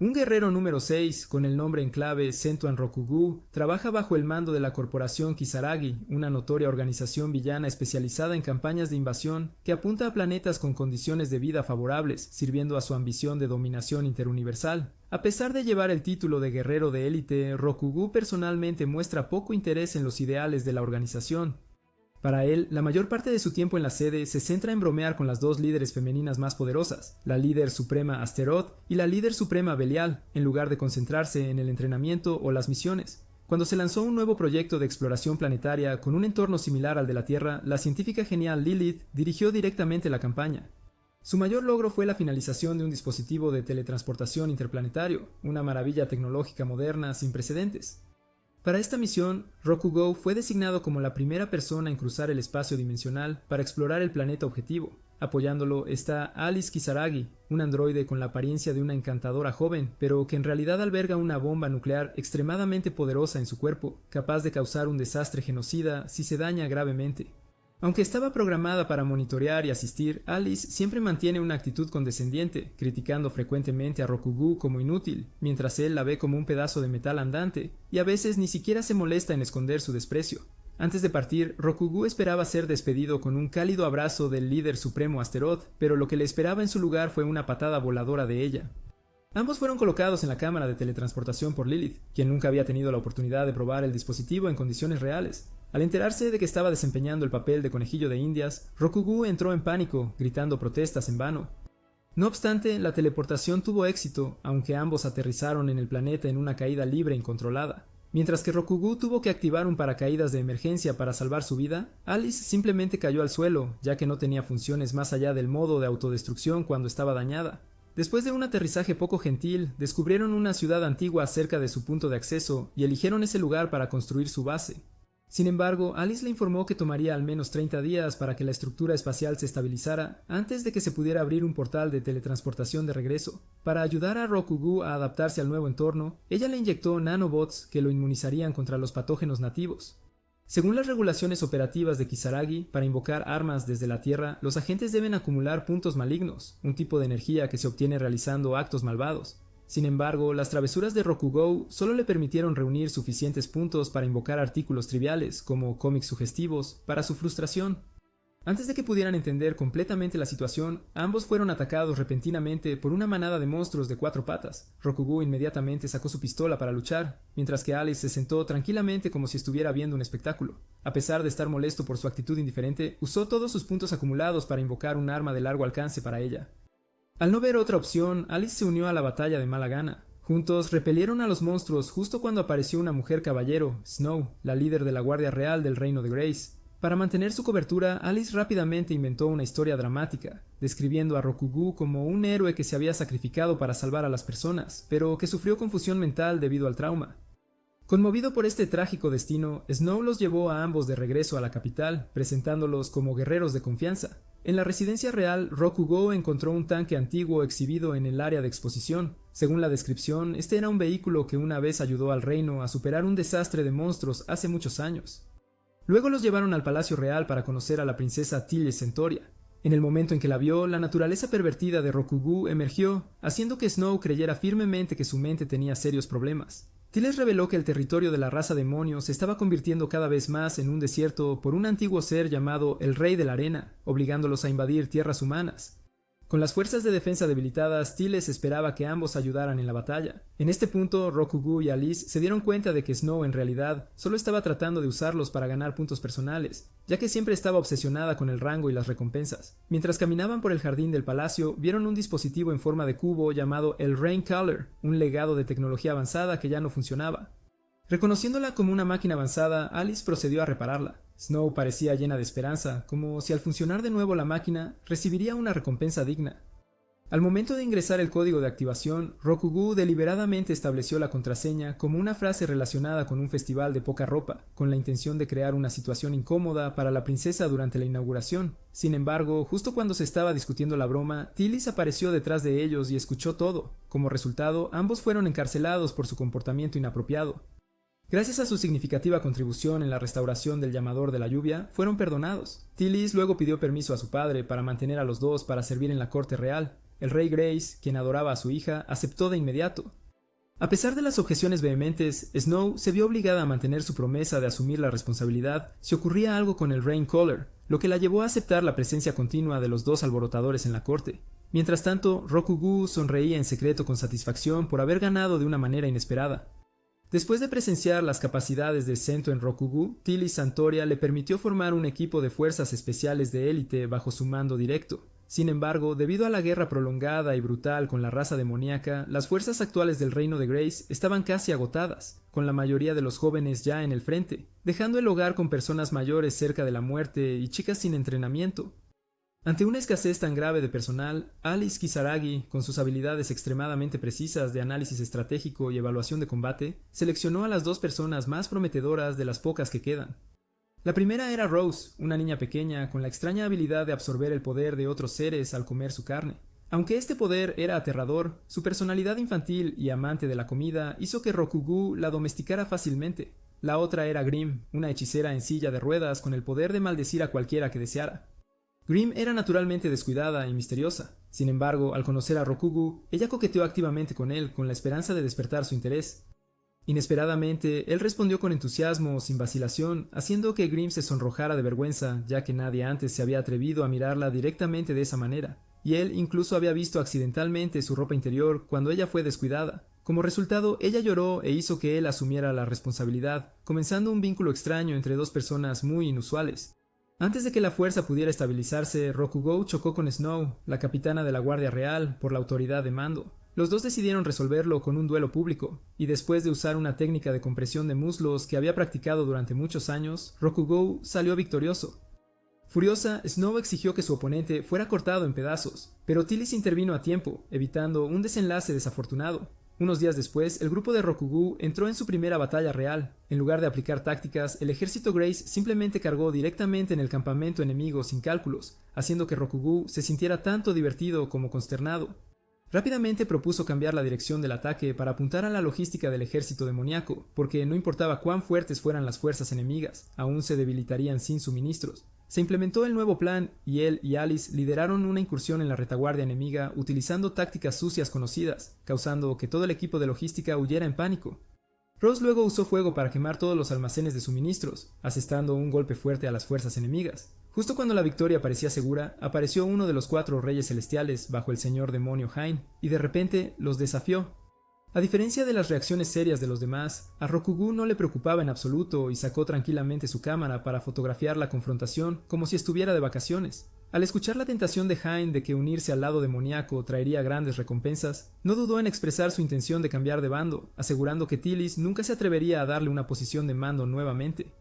Un guerrero número 6, con el nombre en clave Sentuan Rokugu, trabaja bajo el mando de la corporación Kisaragi, una notoria organización villana especializada en campañas de invasión que apunta a planetas con condiciones de vida favorables, sirviendo a su ambición de dominación interuniversal. A pesar de llevar el título de guerrero de élite, Rokugu personalmente muestra poco interés en los ideales de la organización. Para él, la mayor parte de su tiempo en la sede se centra en bromear con las dos líderes femeninas más poderosas, la líder suprema Asteroth y la líder suprema Belial, en lugar de concentrarse en el entrenamiento o las misiones. Cuando se lanzó un nuevo proyecto de exploración planetaria con un entorno similar al de la Tierra, la científica genial Lilith dirigió directamente la campaña. Su mayor logro fue la finalización de un dispositivo de teletransportación interplanetario, una maravilla tecnológica moderna sin precedentes. Para esta misión, Rokugo fue designado como la primera persona en cruzar el espacio dimensional para explorar el planeta objetivo. Apoyándolo está Alice Kisaragi, un androide con la apariencia de una encantadora joven, pero que en realidad alberga una bomba nuclear extremadamente poderosa en su cuerpo, capaz de causar un desastre genocida si se daña gravemente. Aunque estaba programada para monitorear y asistir, Alice siempre mantiene una actitud condescendiente, criticando frecuentemente a Rokugu como inútil, mientras él la ve como un pedazo de metal andante, y a veces ni siquiera se molesta en esconder su desprecio. Antes de partir, Rokugu esperaba ser despedido con un cálido abrazo del líder supremo Asteroth, pero lo que le esperaba en su lugar fue una patada voladora de ella. Ambos fueron colocados en la cámara de teletransportación por Lilith, quien nunca había tenido la oportunidad de probar el dispositivo en condiciones reales. Al enterarse de que estaba desempeñando el papel de conejillo de Indias, Rokugu entró en pánico, gritando protestas en vano. No obstante, la teleportación tuvo éxito, aunque ambos aterrizaron en el planeta en una caída libre e incontrolada. Mientras que Rokugu tuvo que activar un paracaídas de emergencia para salvar su vida, Alice simplemente cayó al suelo, ya que no tenía funciones más allá del modo de autodestrucción cuando estaba dañada. Después de un aterrizaje poco gentil, descubrieron una ciudad antigua cerca de su punto de acceso y eligieron ese lugar para construir su base. Sin embargo, Alice le informó que tomaría al menos 30 días para que la estructura espacial se estabilizara antes de que se pudiera abrir un portal de teletransportación de regreso. Para ayudar a Rokugu a adaptarse al nuevo entorno, ella le inyectó nanobots que lo inmunizarían contra los patógenos nativos. Según las regulaciones operativas de Kisaragi, para invocar armas desde la Tierra, los agentes deben acumular puntos malignos, un tipo de energía que se obtiene realizando actos malvados. Sin embargo, las travesuras de Rokugo solo le permitieron reunir suficientes puntos para invocar artículos triviales, como cómics sugestivos, para su frustración. Antes de que pudieran entender completamente la situación, ambos fueron atacados repentinamente por una manada de monstruos de 4 patas. Rokugo inmediatamente sacó su pistola para luchar, mientras que Alice se sentó tranquilamente como si estuviera viendo un espectáculo. A pesar de estar molesto por su actitud indiferente, usó todos sus puntos acumulados para invocar un arma de largo alcance para ella. Al no ver otra opción, Alice se unió a la batalla de mala gana. Juntos repelieron a los monstruos justo cuando apareció una mujer caballero, Snow, la líder de la Guardia Real del Reino de Grace. Para mantener su cobertura, Alice rápidamente inventó una historia dramática, describiendo a Rokugu como un héroe que se había sacrificado para salvar a las personas, pero que sufrió confusión mental debido al trauma. Conmovido por este trágico destino, Snow los llevó a ambos de regreso a la capital, presentándolos como guerreros de confianza. En la residencia real, Rokugo encontró un tanque antiguo exhibido en el área de exposición. Según la descripción, este era un vehículo que una vez ayudó al reino a superar un desastre de monstruos hace muchos años. Luego los llevaron al Palacio Real para conocer a la princesa Tilly Centoria. En el momento en que la vio, la naturaleza pervertida de Rokugu emergió, haciendo que Snow creyera firmemente que su mente tenía serios problemas. Tilly reveló que el territorio de la raza demonio se estaba convirtiendo cada vez más en un desierto por un antiguo ser llamado el Rey de la Arena, obligándolos a invadir tierras humanas. Con las fuerzas de defensa debilitadas, Tiles esperaba que ambos ayudaran en la batalla. En este punto, Rokugu y Alice se dieron cuenta de que Snow en realidad solo estaba tratando de usarlos para ganar puntos personales, ya que siempre estaba obsesionada con el rango y las recompensas. Mientras caminaban por el jardín del palacio, vieron un dispositivo en forma de cubo llamado el Rain Caller, un legado de tecnología avanzada que ya no funcionaba. Reconociéndola como una máquina avanzada, Alice procedió a repararla. Snow parecía llena de esperanza, como si al funcionar de nuevo la máquina, recibiría una recompensa digna. Al momento de ingresar el código de activación, Rokugu deliberadamente estableció la contraseña como una frase relacionada con un festival de poca ropa, con la intención de crear una situación incómoda para la princesa durante la inauguración. Sin embargo, justo cuando se estaba discutiendo la broma, Tillis apareció detrás de ellos y escuchó todo. Como resultado, ambos fueron encarcelados por su comportamiento inapropiado. Gracias a su significativa contribución en la restauración del llamador de la lluvia, fueron perdonados. Tillis luego pidió permiso a su padre para mantener a los dos para servir en la corte real. El rey Grace, quien adoraba a su hija, aceptó de inmediato. A pesar de las objeciones vehementes, Snow se vio obligada a mantener su promesa de asumir la responsabilidad si ocurría algo con el Raincaller, lo que la llevó a aceptar la presencia continua de los dos alborotadores en la corte. Mientras tanto, Rokugu sonreía en secreto con satisfacción por haber ganado de una manera inesperada. Después de presenciar las capacidades de Sento en Rokugu, Tilis Santoria le permitió formar un equipo de fuerzas especiales de élite bajo su mando directo. Sin embargo, debido a la guerra prolongada y brutal con la raza demoníaca, las fuerzas actuales del reino de Grace estaban casi agotadas, con la mayoría de los jóvenes ya en el frente, dejando el hogar con personas mayores cerca de la muerte y chicas sin entrenamiento. Ante una escasez tan grave de personal, Alice Kisaragi, con sus habilidades extremadamente precisas de análisis estratégico y evaluación de combate, seleccionó a las dos personas más prometedoras de las pocas que quedan. La primera era Rose, una niña pequeña con la extraña habilidad de absorber el poder de otros seres al comer su carne. Aunque este poder era aterrador, su personalidad infantil y amante de la comida hizo que Rokugu la domesticara fácilmente. La otra era Grimm, una hechicera en silla de ruedas con el poder de maldecir a cualquiera que deseara. Grimm era naturalmente descuidada y misteriosa. Sin embargo, al conocer a Rokugu, ella coqueteó activamente con él con la esperanza de despertar su interés. Inesperadamente, él respondió con entusiasmo, sin vacilación, haciendo que Grimm se sonrojara de vergüenza, ya que nadie antes se había atrevido a mirarla directamente de esa manera, y él incluso había visto accidentalmente su ropa interior cuando ella fue descuidada. Como resultado, ella lloró e hizo que él asumiera la responsabilidad, comenzando un vínculo extraño entre dos personas muy inusuales. Antes de que la fuerza pudiera estabilizarse, Rokugo chocó con Snow, la capitana de la Guardia Real, por la autoridad de mando. Los dos decidieron resolverlo con un duelo público, y después de usar una técnica de compresión de muslos que había practicado durante muchos años, Rokugo salió victorioso. Furiosa, Snow exigió que su oponente fuera cortado en pedazos, pero Tilis intervino a tiempo, evitando un desenlace desafortunado. Unos días después, el grupo de Rokugu entró en su primera batalla real. En lugar de aplicar tácticas, el ejército Grace simplemente cargó directamente en el campamento enemigo sin cálculos, haciendo que Rokugu se sintiera tanto divertido como consternado. Rápidamente propuso cambiar la dirección del ataque para apuntar a la logística del ejército demoníaco, porque no importaba cuán fuertes fueran las fuerzas enemigas, aún se debilitarían sin suministros. Se implementó el nuevo plan y él y Alice lideraron una incursión en la retaguardia enemiga utilizando tácticas sucias conocidas, causando que todo el equipo de logística huyera en pánico. Rose luego usó fuego para quemar todos los almacenes de suministros, asestando un golpe fuerte a las fuerzas enemigas. Justo cuando la victoria parecía segura, apareció uno de los 4 reyes celestiales bajo el señor demonio Hain, y de repente los desafió. A diferencia de las reacciones serias de los demás, a Rokugu no le preocupaba en absoluto y sacó tranquilamente su cámara para fotografiar la confrontación como si estuviera de vacaciones. Al escuchar la tentación de Hain de que unirse al lado demoníaco traería grandes recompensas, no dudó en expresar su intención de cambiar de bando, asegurando que Tilis nunca se atrevería a darle una posición de mando nuevamente.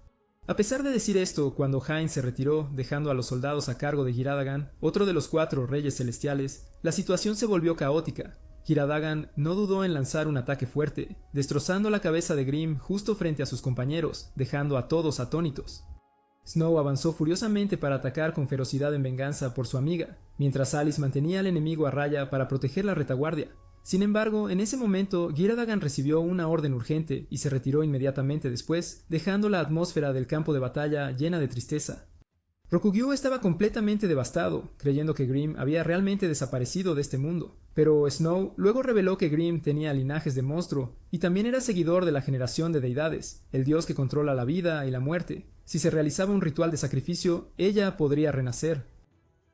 A pesar de decir esto, cuando Hain se retiró, dejando a los soldados a cargo de Giradagan, otro de los 4 reyes celestiales, la situación se volvió caótica. Giradagan no dudó en lanzar un ataque fuerte, destrozando la cabeza de Grimm justo frente a sus compañeros, dejando a todos atónitos. Snow avanzó furiosamente para atacar con ferocidad en venganza por su amiga, mientras Alice mantenía al enemigo a raya para proteger la retaguardia. Sin embargo, en ese momento, Giradagan recibió una orden urgente y se retiró inmediatamente después, dejando la atmósfera del campo de batalla llena de tristeza. Rokugu estaba completamente devastado, creyendo que Grimm había realmente desaparecido de este mundo. Pero Snow luego reveló que Grimm tenía linajes de monstruo y también era seguidor de la generación de deidades, el dios que controla la vida y la muerte. Si se realizaba un ritual de sacrificio, ella podría renacer.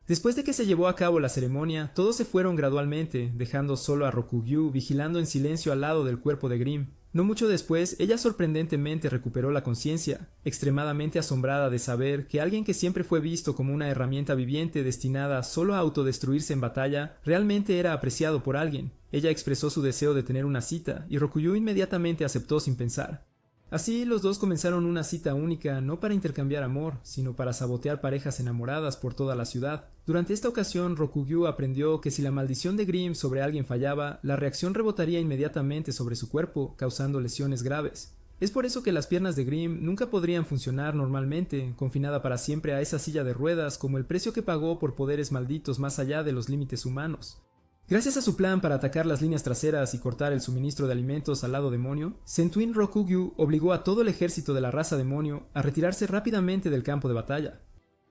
Después de que se llevó a cabo la ceremonia, todos se fueron gradualmente, dejando solo a Rokugu vigilando en silencio al lado del cuerpo de Grimm. No mucho después, ella sorprendentemente recuperó la conciencia, extremadamente asombrada de saber que alguien que siempre fue visto como una herramienta viviente destinada solo a autodestruirse en batalla, realmente era apreciado por alguien. Ella expresó su deseo de tener una cita, y Rokugu inmediatamente aceptó sin pensar. Así, los dos comenzaron una cita única no para intercambiar amor, sino para sabotear parejas enamoradas por toda la ciudad. Durante esta ocasión, Rokugu aprendió que si la maldición de Grimm sobre alguien fallaba, la reacción rebotaría inmediatamente sobre su cuerpo, causando lesiones graves. Es por eso que las piernas de Grimm nunca podrían funcionar normalmente, confinada para siempre a esa silla de ruedas como el precio que pagó por poderes malditos más allá de los límites humanos. Gracias a su plan para atacar las líneas traseras y cortar el suministro de alimentos al lado demonio, Sentuin Rokugu obligó a todo el ejército de la raza demonio a retirarse rápidamente del campo de batalla.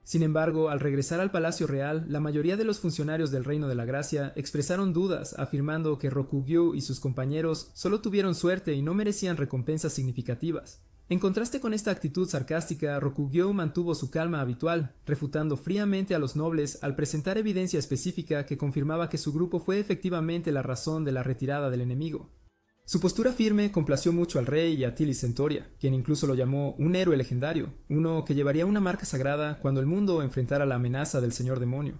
Sin embargo, al regresar al Palacio Real, la mayoría de los funcionarios del Reino de la Gracia expresaron dudas, afirmando que Rokugyu y sus compañeros solo tuvieron suerte y no merecían recompensas significativas. En contraste con esta actitud sarcástica, Rokugyu mantuvo su calma habitual, refutando fríamente a los nobles al presentar evidencia específica que confirmaba que su grupo fue efectivamente la razón de la retirada del enemigo. Su postura firme complació mucho al rey y a Tilis Centoria, quien incluso lo llamó un héroe legendario, uno que llevaría una marca sagrada cuando el mundo enfrentara la amenaza del señor demonio.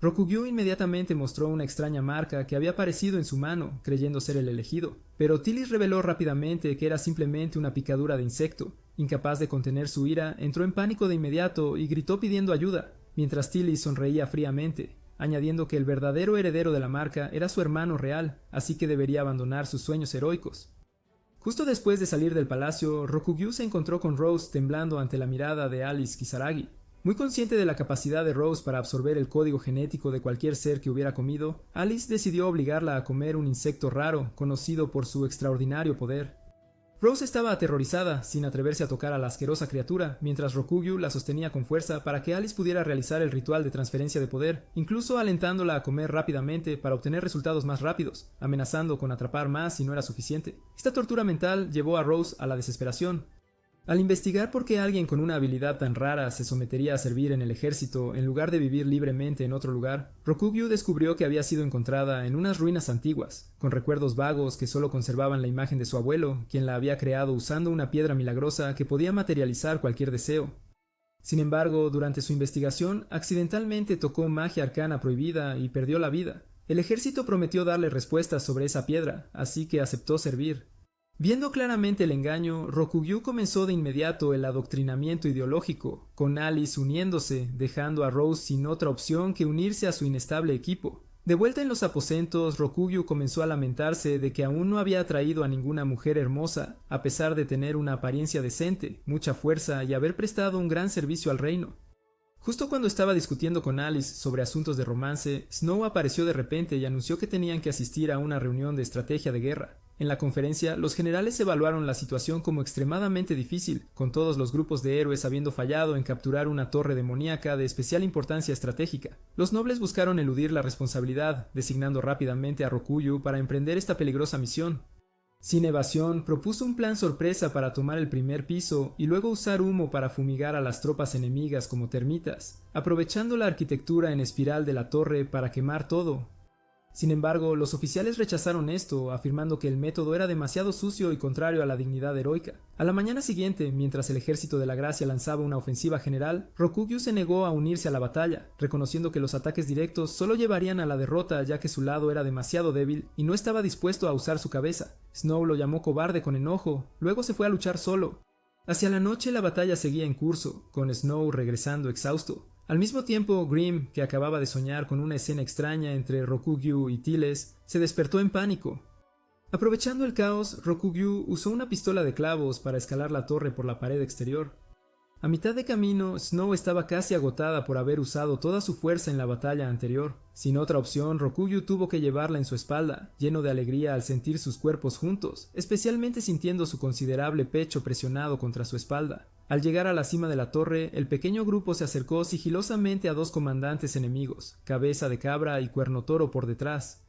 Rokugyu inmediatamente mostró una extraña marca que había aparecido en su mano, creyendo ser el elegido, pero Tilis reveló rápidamente que era simplemente una picadura de insecto. Incapaz de contener su ira, entró en pánico de inmediato y gritó pidiendo ayuda, mientras Tilis sonreía fríamente, añadiendo que el verdadero heredero de la marca era su hermano real, así que debería abandonar sus sueños heroicos. Justo después de salir del palacio, Rokugyu se encontró con Rose temblando ante la mirada de Alice Kisaragi. Muy consciente de la capacidad de Rose para absorber el código genético de cualquier ser que hubiera comido, Alice decidió obligarla a comer un insecto raro, conocido por su extraordinario poder. Rose estaba aterrorizada, sin atreverse a tocar a la asquerosa criatura, mientras Rokugyu la sostenía con fuerza para que Alice pudiera realizar el ritual de transferencia de poder, incluso alentándola a comer rápidamente para obtener resultados más rápidos, amenazando con atrapar más si no era suficiente. Esta tortura mental llevó a Rose a la desesperación. Al investigar por qué alguien con una habilidad tan rara se sometería a servir en el ejército en lugar de vivir libremente en otro lugar, Rokugyu descubrió que había sido encontrada en unas ruinas antiguas, con recuerdos vagos que solo conservaban la imagen de su abuelo, quien la había creado usando una piedra milagrosa que podía materializar cualquier deseo. Sin embargo, durante su investigación, accidentalmente tocó magia arcana prohibida y perdió la vida. El ejército prometió darle respuestas sobre esa piedra, así que aceptó servir. Viendo claramente el engaño, Rokugyu comenzó de inmediato el adoctrinamiento ideológico, con Alice uniéndose, dejando a Rose sin otra opción que unirse a su inestable equipo. De vuelta en los aposentos, Rokugyu comenzó a lamentarse de que aún no había atraído a ninguna mujer hermosa, a pesar de tener una apariencia decente, mucha fuerza y haber prestado un gran servicio al reino. Justo cuando estaba discutiendo con Alice sobre asuntos de romance, Snow apareció de repente y anunció que tenían que asistir a una reunión de estrategia de guerra. En la conferencia, los generales evaluaron la situación como extremadamente difícil, con todos los grupos de héroes habiendo fallado en capturar una torre demoníaca de especial importancia estratégica. Los nobles buscaron eludir la responsabilidad, designando rápidamente a Rokugyu para emprender esta peligrosa misión. Sin evasión, propuso un plan sorpresa para tomar el primer piso y luego usar humo para fumigar a las tropas enemigas como termitas, aprovechando la arquitectura en espiral de la torre para quemar todo. Sin embargo, los oficiales rechazaron esto, afirmando que el método era demasiado sucio y contrario a la dignidad heroica. A la mañana siguiente, mientras el ejército de la Gracia lanzaba una ofensiva general, Rokugyu se negó a unirse a la batalla, reconociendo que los ataques directos solo llevarían a la derrota ya que su lado era demasiado débil y no estaba dispuesto a usar su cabeza. Snow lo llamó cobarde con enojo, luego se fue a luchar solo. Hacia la noche la batalla seguía en curso, con Snow regresando exhausto. Al mismo tiempo, Grimm, que acababa de soñar con una escena extraña entre Rokugyu y Tiles, se despertó en pánico. Aprovechando el caos, Rokugyu usó una pistola de clavos para escalar la torre por la pared exterior. A mitad de camino, Snow estaba casi agotada por haber usado toda su fuerza en la batalla anterior. Sin otra opción, Rokugyu tuvo que llevarla en su espalda, lleno de alegría al sentir sus cuerpos juntos, especialmente sintiendo su considerable pecho presionado contra su espalda. Al llegar a la cima de la torre, el pequeño grupo se acercó sigilosamente a dos comandantes enemigos, Cabeza de Cabra y Cuerno Toro por detrás.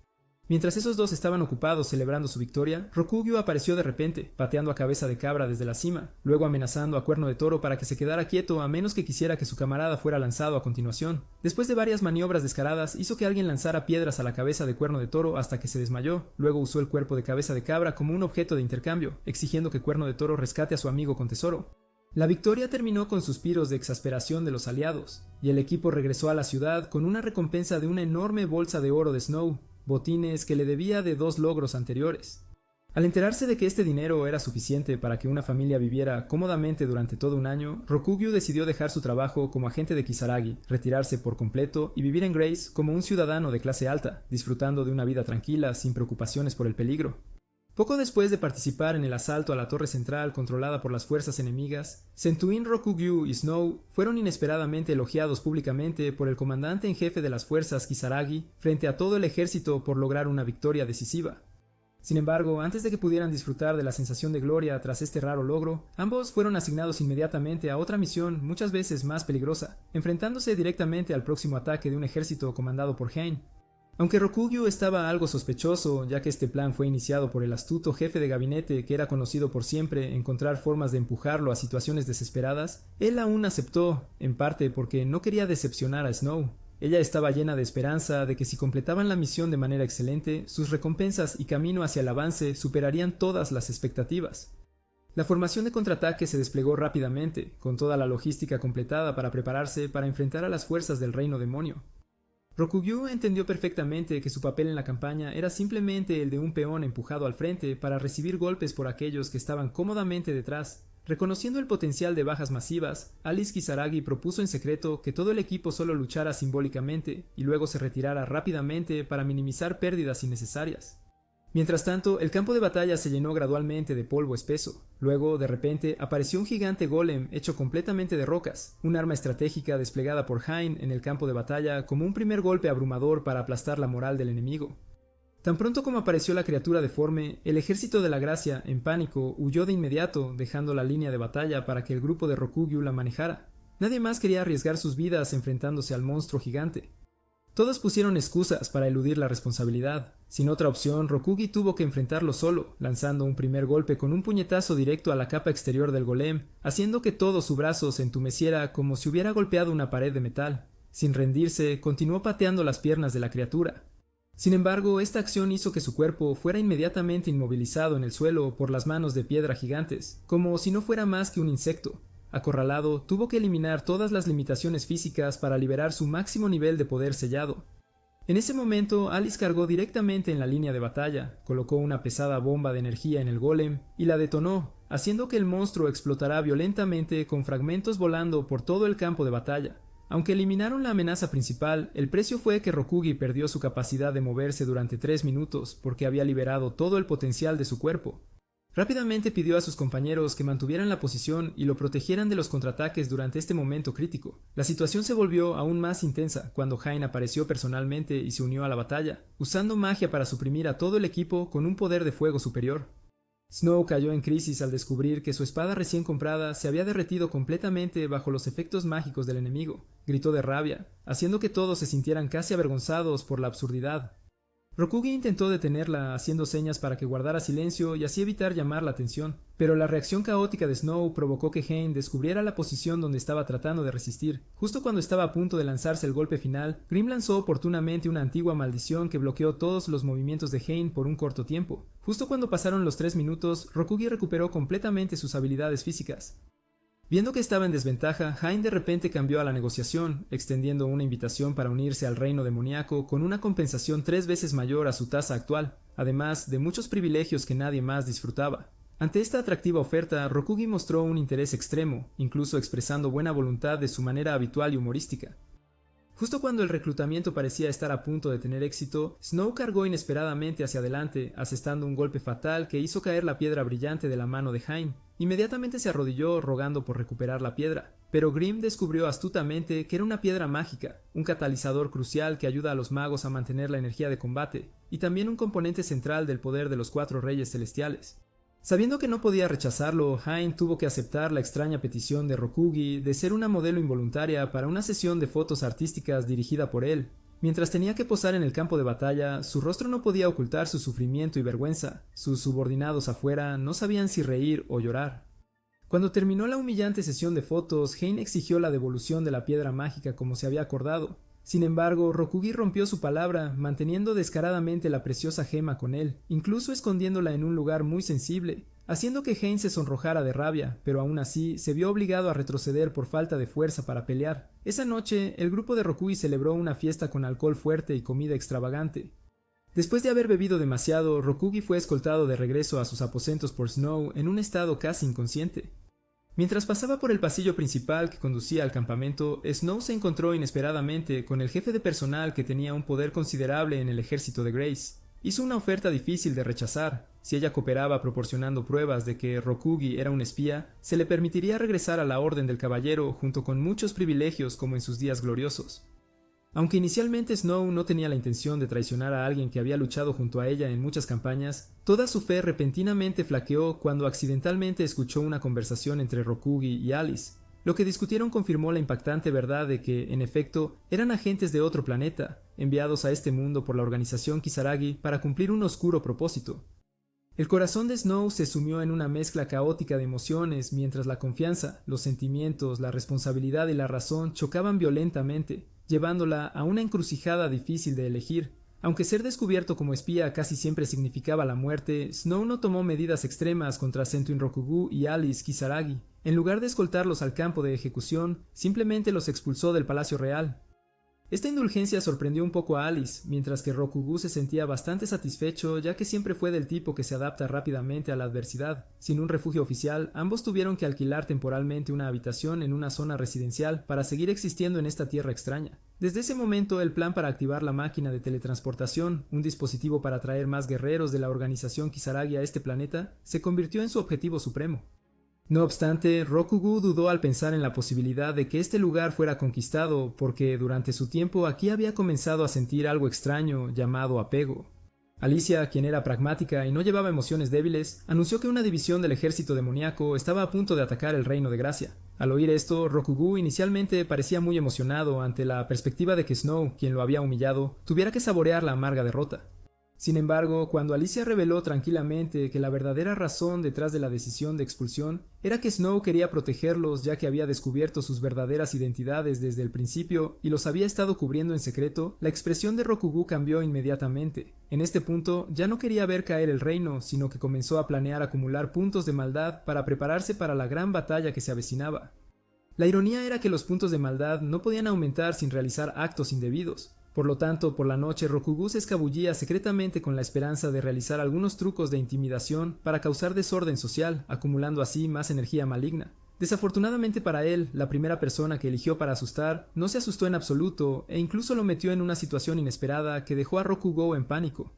Mientras esos dos estaban ocupados celebrando su victoria, Rokugyu apareció de repente, pateando a Cabeza de Cabra desde la cima, luego amenazando a Cuerno de Toro para que se quedara quieto a menos que quisiera que su camarada fuera lanzado a continuación. Después de varias maniobras descaradas, hizo que alguien lanzara piedras a la cabeza de Cuerno de Toro hasta que se desmayó. Luego usó el cuerpo de Cabeza de Cabra como un objeto de intercambio, exigiendo que Cuerno de Toro rescate a su amigo con tesoro. La victoria terminó con suspiros de exasperación de los aliados, y el equipo regresó a la ciudad con una recompensa de una enorme bolsa de oro de Snow, botines que le debía de 2 logros anteriores. Al enterarse de que este dinero era suficiente para que una familia viviera cómodamente durante todo un año, Rokugyu decidió dejar su trabajo como agente de Kisaragi, retirarse por completo y vivir en Grace como un ciudadano de clase alta, disfrutando de una vida tranquila sin preocupaciones por el peligro. Poco después de participar en el asalto a la torre central controlada por las fuerzas enemigas, Centuin Rokugyu y Snow fueron inesperadamente elogiados públicamente por el comandante en jefe de las fuerzas Kisaragi frente a todo el ejército por lograr una victoria decisiva. Sin embargo, antes de que pudieran disfrutar de la sensación de gloria tras este raro logro, ambos fueron asignados inmediatamente a otra misión muchas veces más peligrosa, enfrentándose directamente al próximo ataque de un ejército comandado por Hein. Aunque Rokugyu estaba algo sospechoso, ya que este plan fue iniciado por el astuto jefe de gabinete que era conocido por siempre encontrar formas de empujarlo a situaciones desesperadas, él aún aceptó, en parte porque no quería decepcionar a Snow. Ella estaba llena de esperanza de que si completaban la misión de manera excelente, sus recompensas y camino hacia el avance superarían todas las expectativas. La formación de contraataque se desplegó rápidamente, con toda la logística completada para prepararse para enfrentar a las fuerzas del Reino Demonio. Rokugyu entendió perfectamente que su papel en la campaña era simplemente el de un peón empujado al frente para recibir golpes por aquellos que estaban cómodamente detrás. Reconociendo el potencial de bajas masivas, Alice Kisaragi propuso en secreto que todo el equipo solo luchara simbólicamente y luego se retirara rápidamente para minimizar pérdidas innecesarias. Mientras tanto, el campo de batalla se llenó gradualmente de polvo espeso. Luego, de repente, apareció un gigante golem hecho completamente de rocas, un arma estratégica desplegada por Hein en el campo de batalla como un primer golpe abrumador para aplastar la moral del enemigo. Tan pronto como apareció la criatura deforme, el ejército de la gracia, en pánico, huyó de inmediato, dejando la línea de batalla para que el grupo de Rokugyu la manejara. Nadie más quería arriesgar sus vidas enfrentándose al monstruo gigante. Todos pusieron excusas para eludir la responsabilidad. Sin otra opción, Rokugi tuvo que enfrentarlo solo, lanzando un primer golpe con un puñetazo directo a la capa exterior del golem, haciendo que todo su brazo se entumeciera como si hubiera golpeado una pared de metal. Sin rendirse, continuó pateando las piernas de la criatura. Sin embargo, esta acción hizo que su cuerpo fuera inmediatamente inmovilizado en el suelo por las manos de piedra gigantes, como si no fuera más que un insecto. Acorralado, tuvo que eliminar todas las limitaciones físicas para liberar su máximo nivel de poder sellado. En ese momento, Alice cargó directamente en la línea de batalla, colocó una pesada bomba de energía en el golem y la detonó, haciendo que el monstruo explotara violentamente con fragmentos volando por todo el campo de batalla. Aunque eliminaron la amenaza principal, el precio fue que Rokugi perdió su capacidad de moverse durante 3 minutos porque había liberado todo el potencial de su cuerpo. Rápidamente pidió a sus compañeros que mantuvieran la posición y lo protegieran de los contraataques durante este momento crítico. La situación se volvió aún más intensa cuando Hein apareció personalmente y se unió a la batalla, usando magia para suprimir a todo el equipo con un poder de fuego superior. Snow cayó en crisis al descubrir que su espada recién comprada se había derretido completamente bajo los efectos mágicos del enemigo. Gritó de rabia, haciendo que todos se sintieran casi avergonzados por la absurdidad. Rokugi intentó detenerla haciendo señas para que guardara silencio y así evitar llamar la atención, pero la reacción caótica de Snow provocó que Hein descubriera la posición donde estaba tratando de resistir. Justo cuando estaba a punto de lanzarse el golpe final, Grim lanzó oportunamente una antigua maldición que bloqueó todos los movimientos de Hein por un corto tiempo. Justo cuando pasaron los 3 minutos, Rokugi recuperó completamente sus habilidades físicas. Viendo que estaba en desventaja, Hein de repente cambió a la negociación, extendiendo una invitación para unirse al reino demoníaco con una compensación 3 veces mayor a su tasa actual, además de muchos privilegios que nadie más disfrutaba. Ante esta atractiva oferta, Rokugi mostró un interés extremo, incluso expresando buena voluntad de su manera habitual y humorística. Justo cuando el reclutamiento parecía estar a punto de tener éxito, Snow cargó inesperadamente hacia adelante, asestando un golpe fatal que hizo caer la piedra brillante de la mano de Hein. Inmediatamente se arrodilló rogando por recuperar la piedra, pero Grim descubrió astutamente que era una piedra mágica, un catalizador crucial que ayuda a los magos a mantener la energía de combate, y también un componente central del poder de los 4 reyes celestiales. Sabiendo que no podía rechazarlo, Hein tuvo que aceptar la extraña petición de Rokugi de ser una modelo involuntaria para una sesión de fotos artísticas dirigida por él. Mientras tenía que posar en el campo de batalla, su rostro no podía ocultar su sufrimiento y vergüenza. Sus subordinados afuera no sabían si reír o llorar. Cuando terminó la humillante sesión de fotos, Hein exigió la devolución de la piedra mágica como se había acordado. Sin embargo, Rokugi rompió su palabra, manteniendo descaradamente la preciosa gema con él, incluso escondiéndola en un lugar muy sensible, haciendo que Hein se sonrojara de rabia, pero aún así se vio obligado a retroceder por falta de fuerza para pelear. Esa noche, el grupo de Rokugi celebró una fiesta con alcohol fuerte y comida extravagante. Después de haber bebido demasiado, Rokugi fue escoltado de regreso a sus aposentos por Snow en un estado casi inconsciente. Mientras pasaba por el pasillo principal que conducía al campamento, Snow se encontró inesperadamente con el jefe de personal que tenía un poder considerable en el ejército de Grace. Hizo una oferta difícil de rechazar. Si ella cooperaba proporcionando pruebas de que Rokugi era un espía, se le permitiría regresar a la Orden del Caballero junto con muchos privilegios como en sus días gloriosos. Aunque inicialmente Snow no tenía la intención de traicionar a alguien que había luchado junto a ella en muchas campañas, toda su fe repentinamente flaqueó cuando accidentalmente escuchó una conversación entre Rokugi y Alice. Lo que discutieron confirmó la impactante verdad de que, en efecto, eran agentes de otro planeta, enviados a este mundo por la organización Kisaragi para cumplir un oscuro propósito. El corazón de Snow se sumió en una mezcla caótica de emociones mientras la confianza, los sentimientos, la responsabilidad y la razón chocaban violentamente, llevándola a una encrucijada difícil de elegir. Aunque ser descubierto como espía casi siempre significaba la muerte, Snow no tomó medidas extremas contra Sentoin Rokugu y Alice Kisaragi. En lugar de escoltarlos al campo de ejecución, simplemente los expulsó del Palacio Real. Esta indulgencia sorprendió un poco a Alice, mientras que Rokugu se sentía bastante satisfecho ya que siempre fue del tipo que se adapta rápidamente a la adversidad. Sin un refugio oficial, ambos tuvieron que alquilar temporalmente una habitación en una zona residencial para seguir existiendo en esta tierra extraña. Desde ese momento, el plan para activar la máquina de teletransportación, un dispositivo para atraer más guerreros de la organización Kisaragi a este planeta, se convirtió en su objetivo supremo. No obstante, Rokugu dudó al pensar en la posibilidad de que este lugar fuera conquistado porque durante su tiempo aquí había comenzado a sentir algo extraño llamado apego. Alicia, quien era pragmática y no llevaba emociones débiles, anunció que una división del ejército demoníaco estaba a punto de atacar el Reino de Gracia. Al oír esto, Rokugu inicialmente parecía muy emocionado ante la perspectiva de que Snow, quien lo había humillado, tuviera que saborear la amarga derrota. Sin embargo, cuando Alicia reveló tranquilamente que la verdadera razón detrás de la decisión de expulsión era que Snow quería protegerlos ya que había descubierto sus verdaderas identidades desde el principio y los había estado cubriendo en secreto, la expresión de Rokugu cambió inmediatamente. En este punto, ya no quería ver caer el reino, sino que comenzó a planear acumular puntos de maldad para prepararse para la gran batalla que se avecinaba. La ironía era que los puntos de maldad no podían aumentar sin realizar actos indebidos. Por lo tanto, por la noche Rokugu se escabullía secretamente con la esperanza de realizar algunos trucos de intimidación para causar desorden social, acumulando así más energía maligna. Desafortunadamente para él, la primera persona que eligió para asustar no se asustó en absoluto e incluso lo metió en una situación inesperada que dejó a Rokugu en pánico.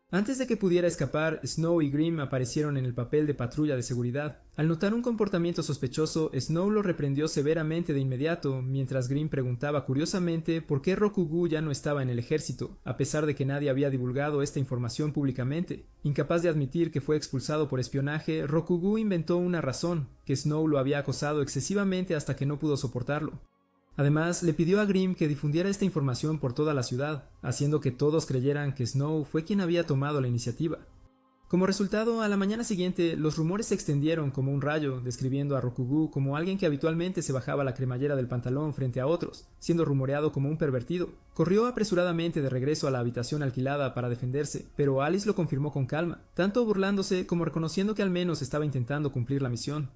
Antes de que pudiera escapar, Snow y Grimm aparecieron en el papel de patrulla de seguridad. Al notar un comportamiento sospechoso, Snow lo reprendió severamente de inmediato, mientras Grimm preguntaba curiosamente por qué Rokugu ya no estaba en el ejército, a pesar de que nadie había divulgado esta información públicamente. Incapaz de admitir que fue expulsado por espionaje, Rokugu inventó una razón, que Snow lo había acosado excesivamente hasta que no pudo soportarlo. Además, le pidió a Grimm que difundiera esta información por toda la ciudad, haciendo que todos creyeran que Snow fue quien había tomado la iniciativa. Como resultado, a la mañana siguiente, los rumores se extendieron como un rayo, describiendo a Rokugu como alguien que habitualmente se bajaba la cremallera del pantalón frente a otros, siendo rumoreado como un pervertido. Corrió apresuradamente de regreso a la habitación alquilada para defenderse, pero Alice lo confirmó con calma, tanto burlándose como reconociendo que al menos estaba intentando cumplir la misión.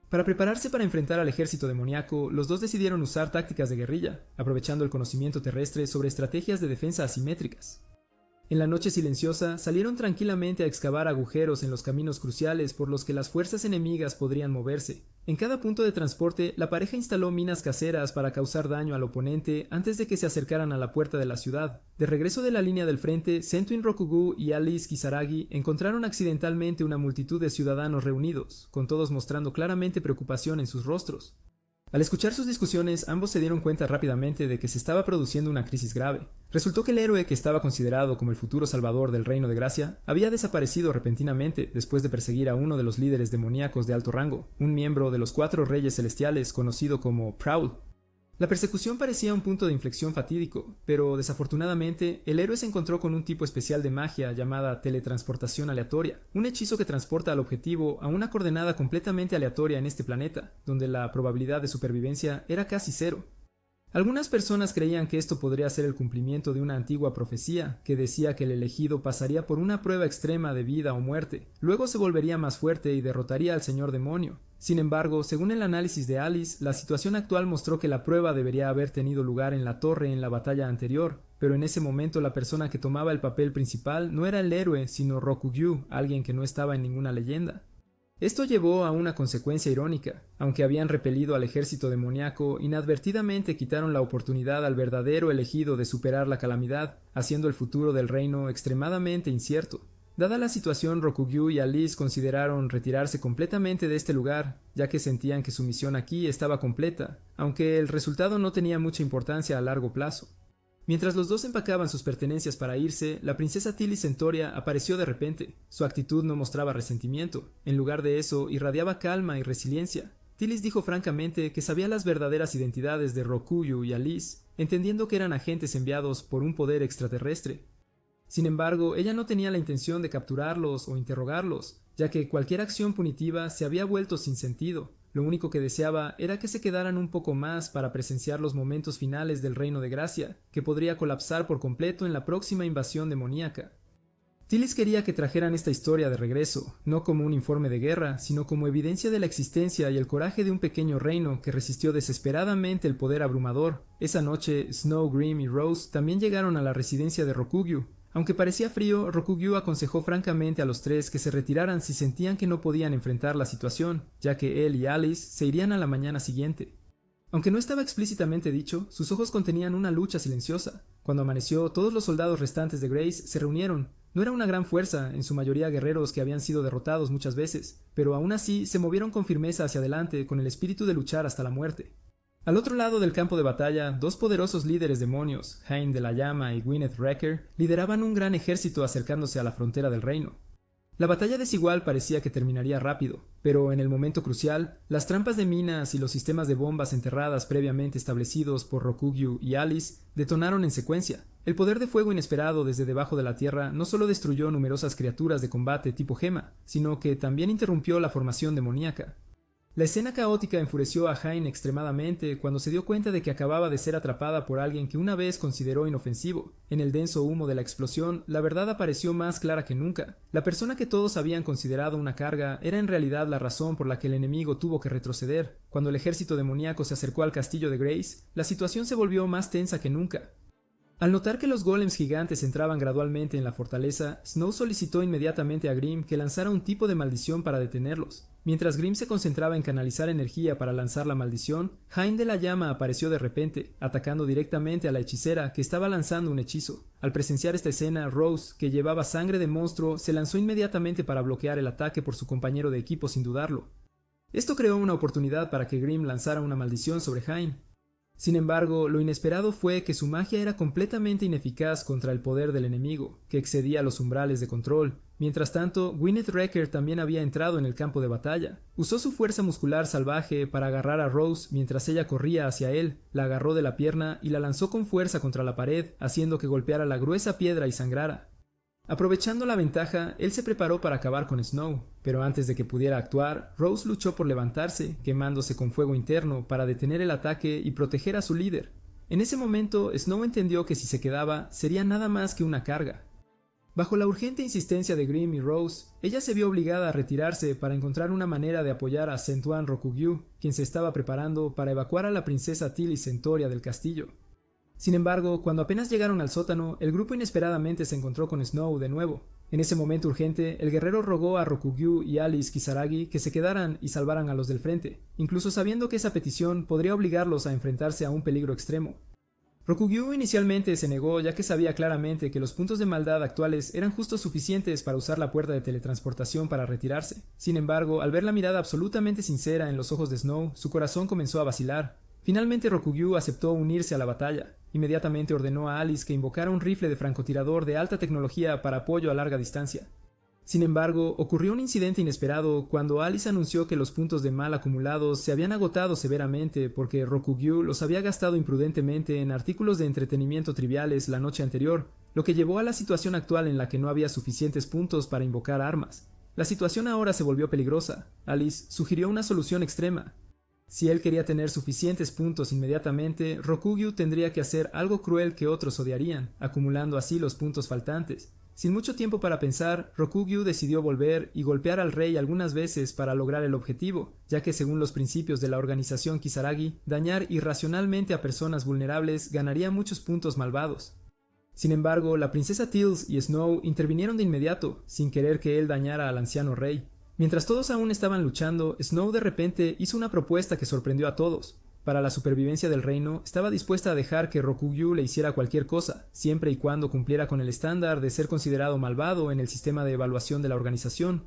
Para prepararse para enfrentar al ejército demoníaco, los dos decidieron usar tácticas de guerrilla, aprovechando el conocimiento terrestre sobre estrategias de defensa asimétricas. En la noche silenciosa, salieron tranquilamente a excavar agujeros en los caminos cruciales por los que las fuerzas enemigas podrían moverse. En cada punto de transporte, la pareja instaló minas caseras para causar daño al oponente antes de que se acercaran a la puerta de la ciudad. De regreso de la línea del frente, Sentoin Rokugu y Alice Kisaragi encontraron accidentalmente una multitud de ciudadanos reunidos, con todos mostrando claramente preocupación en sus rostros. Al escuchar sus discusiones, ambos se dieron cuenta rápidamente de que se estaba produciendo una crisis grave. Resultó que el héroe que estaba considerado como el futuro salvador del Reino de Gracia había desaparecido repentinamente después de perseguir a uno de los líderes demoníacos de alto rango, un miembro de los 4 reyes celestiales conocido como Prowl. La persecución parecía un punto de inflexión fatídico, pero desafortunadamente el héroe se encontró con un tipo especial de magia llamada teletransportación aleatoria, un hechizo que transporta al objetivo a una coordenada completamente aleatoria en este planeta, donde la probabilidad de supervivencia era casi cero. Algunas personas creían que esto podría ser el cumplimiento de una antigua profecía que decía que el elegido pasaría por una prueba extrema de vida o muerte, luego se volvería más fuerte y derrotaría al señor demonio. Sin embargo, según el análisis de Alice, la situación actual mostró que la prueba debería haber tenido lugar en la torre en la batalla anterior, pero en ese momento la persona que tomaba el papel principal no era el héroe, sino Rokugyu, alguien que no estaba en ninguna leyenda. Esto llevó a una consecuencia irónica. Aunque habían repelido al ejército demoníaco, inadvertidamente quitaron la oportunidad al verdadero elegido de superar la calamidad, haciendo el futuro del reino extremadamente incierto. Dada la situación, Rokugyu y Alice consideraron retirarse completamente de este lugar, ya que sentían que su misión aquí estaba completa, aunque el resultado no tenía mucha importancia a largo plazo. Mientras los dos empacaban sus pertenencias para irse, la princesa Tilly Centoria apareció de repente. Su actitud no mostraba resentimiento. En lugar de eso, irradiaba calma y resiliencia. Tilly dijo francamente que sabía las verdaderas identidades de Rokuyu y Alice, entendiendo que eran agentes enviados por un poder extraterrestre. Sin embargo, ella no tenía la intención de capturarlos o interrogarlos, ya que cualquier acción punitiva se había vuelto sin sentido. Lo único que deseaba era que se quedaran un poco más para presenciar los momentos finales del Reino de Gracia, que podría colapsar por completo en la próxima invasión demoníaca. Tillis quería que trajeran esta historia de regreso, no como un informe de guerra, sino como evidencia de la existencia y el coraje de un pequeño reino que resistió desesperadamente el poder abrumador. Esa noche, Snow, Grimm y Rose también llegaron a la residencia de Rokugyu. Aunque parecía frío, Rokugyu aconsejó francamente a los tres que se retiraran si sentían que no podían enfrentar la situación, ya que él y Alice se irían a la mañana siguiente. Aunque no estaba explícitamente dicho, sus ojos contenían una lucha silenciosa. Cuando amaneció, todos los soldados restantes de Grace se reunieron. No era una gran fuerza, en su mayoría guerreros que habían sido derrotados muchas veces, pero aún así se movieron con firmeza hacia adelante con el espíritu de luchar hasta la muerte. Al otro lado del campo de batalla, dos poderosos líderes demonios, Hein de la Llama y Gwyneth Wrecker, lideraban un gran ejército acercándose a la frontera del reino. La batalla desigual parecía que terminaría rápido, pero en el momento crucial, las trampas de minas y los sistemas de bombas enterradas previamente establecidos por Rokugyu y Alice detonaron en secuencia. El poder de fuego inesperado desde debajo de la tierra no solo destruyó numerosas criaturas de combate tipo gema, sino que también interrumpió la formación demoníaca. La escena caótica enfureció a Hein extremadamente cuando se dio cuenta de que acababa de ser atrapada por alguien que una vez consideró inofensivo. En el denso humo de la explosión, la verdad apareció más clara que nunca. La persona que todos habían considerado una carga era en realidad la razón por la que el enemigo tuvo que retroceder. Cuando el ejército demoníaco se acercó al castillo de Grace, la situación se volvió más tensa que nunca. Al notar que los golems gigantes entraban gradualmente en la fortaleza, Snow solicitó inmediatamente a Grimm que lanzara un tipo de maldición para detenerlos. Mientras Grimm se concentraba en canalizar energía para lanzar la maldición, Hein de la Llama apareció de repente, atacando directamente a la hechicera que estaba lanzando un hechizo. Al presenciar esta escena, Rose, que llevaba sangre de monstruo, se lanzó inmediatamente para bloquear el ataque por su compañero de equipo sin dudarlo. Esto creó una oportunidad para que Grimm lanzara una maldición sobre Hein. Sin embargo, lo inesperado fue que su magia era completamente ineficaz contra el poder del enemigo, que excedía los umbrales de control. Mientras tanto, Gwyneth Wrecker también había entrado en el campo de batalla. Usó su fuerza muscular salvaje para agarrar a Rose mientras ella corría hacia él, la agarró de la pierna y la lanzó con fuerza contra la pared, haciendo que golpeara la gruesa piedra y sangrara. Aprovechando la ventaja, él se preparó para acabar con Snow, pero antes de que pudiera actuar, Rose luchó por levantarse, quemándose con fuego interno para detener el ataque y proteger a su líder. En ese momento, Snow entendió que si se quedaba, sería nada más que una carga. Bajo la urgente insistencia de Grimm y Rose, ella se vio obligada a retirarse para encontrar una manera de apoyar a Sentuan Rokugyu, quien se estaba preparando para evacuar a la princesa Tilly Centoria del castillo. Sin embargo, cuando apenas llegaron al sótano, el grupo inesperadamente se encontró con Snow de nuevo. En ese momento urgente, el guerrero rogó a Rokugyu y Alice Kisaragi que se quedaran y salvaran a los del frente, incluso sabiendo que esa petición podría obligarlos a enfrentarse a un peligro extremo. Rokugyu inicialmente se negó, ya que sabía claramente que los puntos de maldad actuales eran justo suficientes para usar la puerta de teletransportación para retirarse. Sin embargo, al ver la mirada absolutamente sincera en los ojos de Snow, su corazón comenzó a vacilar. Finalmente Rokugyu aceptó unirse a la batalla. Inmediatamente ordenó a Alice que invocara un rifle de francotirador de alta tecnología para apoyo a larga distancia. Sin embargo, ocurrió un incidente inesperado cuando Alice anunció que los puntos de mal acumulados se habían agotado severamente porque Rokugyu los había gastado imprudentemente en artículos de entretenimiento triviales la noche anterior, lo que llevó a la situación actual en la que no había suficientes puntos para invocar armas. La situación ahora se volvió peligrosa. Alice sugirió una solución extrema. Si él quería tener suficientes puntos inmediatamente, Rokugyu tendría que hacer algo cruel que otros odiarían, acumulando así los puntos faltantes. Sin mucho tiempo para pensar, Rokugyu decidió volver y golpear al rey algunas veces para lograr el objetivo, ya que según los principios de la organización Kisaragi, dañar irracionalmente a personas vulnerables ganaría muchos puntos malvados. Sin embargo, la princesa Tills y Snow intervinieron de inmediato, sin querer que él dañara al anciano rey. Mientras todos aún estaban luchando, Snow de repente hizo una propuesta que sorprendió a todos. Para la supervivencia del reino, estaba dispuesta a dejar que Rokugyu le hiciera cualquier cosa, siempre y cuando cumpliera con el estándar de ser considerado malvado en el sistema de evaluación de la organización.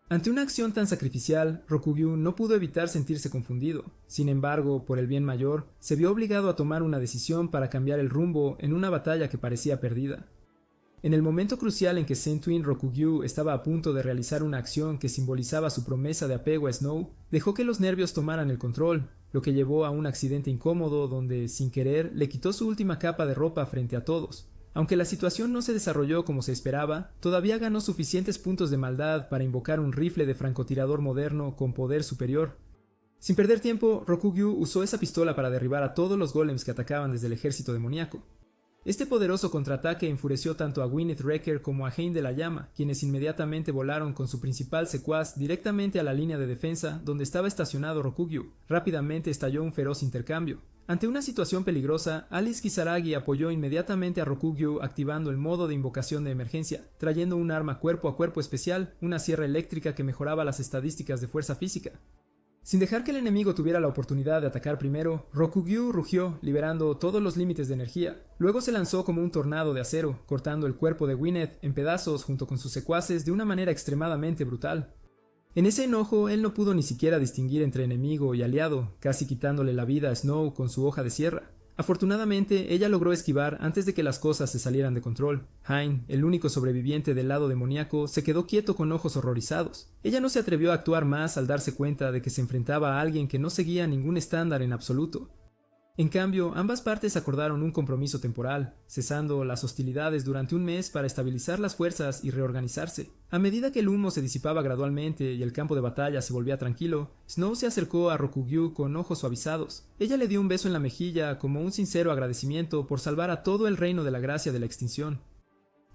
Ante una acción tan sacrificial, Rokugyu no pudo evitar sentirse confundido. Sin embargo, por el bien mayor, se vio obligado a tomar una decisión para cambiar el rumbo en una batalla que parecía perdida. En el momento crucial en que Sentuin Rokugyu estaba a punto de realizar una acción que simbolizaba su promesa de apego a Snow, dejó que los nervios tomaran el control, lo que llevó a un accidente incómodo donde, sin querer, le quitó su última capa de ropa frente a todos. Aunque la situación no se desarrolló como se esperaba, todavía ganó suficientes puntos de maldad para invocar un rifle de francotirador moderno con poder superior. Sin perder tiempo, Rokugyu usó esa pistola para derribar a todos los golems que atacaban desde el ejército demoníaco. Este poderoso contraataque enfureció tanto a Gwyneth Recker como a Hein de la Llama, quienes inmediatamente volaron con su principal secuaz directamente a la línea de defensa donde estaba estacionado Rokugyu. Rápidamente estalló un feroz intercambio. Ante una situación peligrosa, Alice Kisaragi apoyó inmediatamente a Rokugyu activando el modo de invocación de emergencia, trayendo un arma cuerpo a cuerpo especial, una sierra eléctrica que mejoraba las estadísticas de fuerza física. Sin dejar que el enemigo tuviera la oportunidad de atacar primero, Rokugyu rugió, liberando todos los límites de energía. Luego se lanzó como un tornado de acero, cortando el cuerpo de Gwyneth en pedazos junto con sus secuaces de una manera extremadamente brutal. En ese enojo, él no pudo ni siquiera distinguir entre enemigo y aliado, casi quitándole la vida a Snow con su hoja de sierra. Afortunadamente, ella logró esquivar antes de que las cosas se salieran de control. Hein, el único sobreviviente del lado demoníaco, se quedó quieto con ojos horrorizados. Ella no se atrevió a actuar más al darse cuenta de que se enfrentaba a alguien que no seguía ningún estándar en absoluto. En cambio, ambas partes acordaron un compromiso temporal, cesando las hostilidades durante un mes para estabilizar las fuerzas y reorganizarse. A medida que el humo se disipaba gradualmente y el campo de batalla se volvía tranquilo, Snow se acercó a Rokugyu con ojos suavizados. Ella le dio un beso en la mejilla como un sincero agradecimiento por salvar a todo el reino de la gracia de la extinción.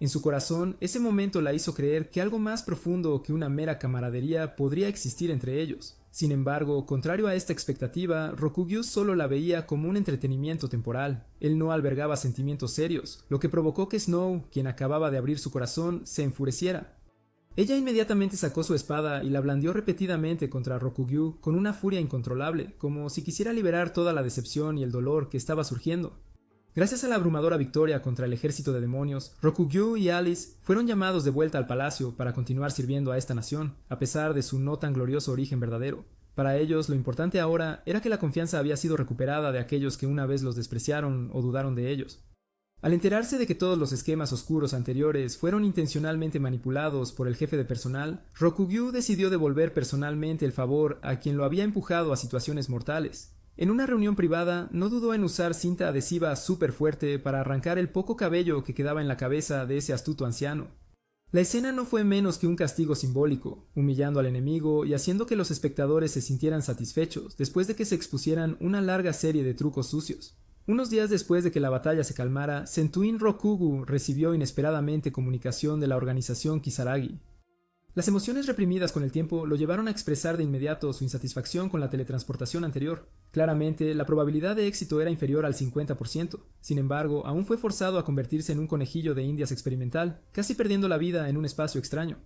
En su corazón, ese momento la hizo creer que algo más profundo que una mera camaradería podría existir entre ellos. Sin embargo, contrario a esta expectativa, Rokugyu solo la veía como un entretenimiento temporal. Él no albergaba sentimientos serios, lo que provocó que Snow, quien acababa de abrir su corazón, se enfureciera. Ella inmediatamente sacó su espada y la blandió repetidamente contra Rokugyu con una furia incontrolable, como si quisiera liberar toda la decepción y el dolor que estaba surgiendo. Gracias a la abrumadora victoria contra el ejército de demonios, Rokugyu y Alice fueron llamados de vuelta al palacio para continuar sirviendo a esta nación, a pesar de su no tan glorioso origen verdadero. Para ellos, lo importante ahora era que la confianza había sido recuperada de aquellos que una vez los despreciaron o dudaron de ellos. Al enterarse de que todos los esquemas oscuros anteriores fueron intencionalmente manipulados por el jefe de personal, Rokugyu decidió devolver personalmente el favor a quien lo había empujado a situaciones mortales. En una reunión privada, no dudó en usar cinta adhesiva súper fuerte para arrancar el poco cabello que quedaba en la cabeza de ese astuto anciano. La escena no fue menos que un castigo simbólico, humillando al enemigo y haciendo que los espectadores se sintieran satisfechos después de que se expusieran una larga serie de trucos sucios. Unos días después de que la batalla se calmara, Sentuin Rokugyu recibió inesperadamente comunicación de la organización Kisaragi. Las emociones reprimidas con el tiempo lo llevaron a expresar de inmediato su insatisfacción con la teletransportación anterior. Claramente, la probabilidad de éxito era inferior al 50%. Sin embargo, aún fue forzado a convertirse en un conejillo de indias experimental, casi perdiendo la vida en un espacio extraño.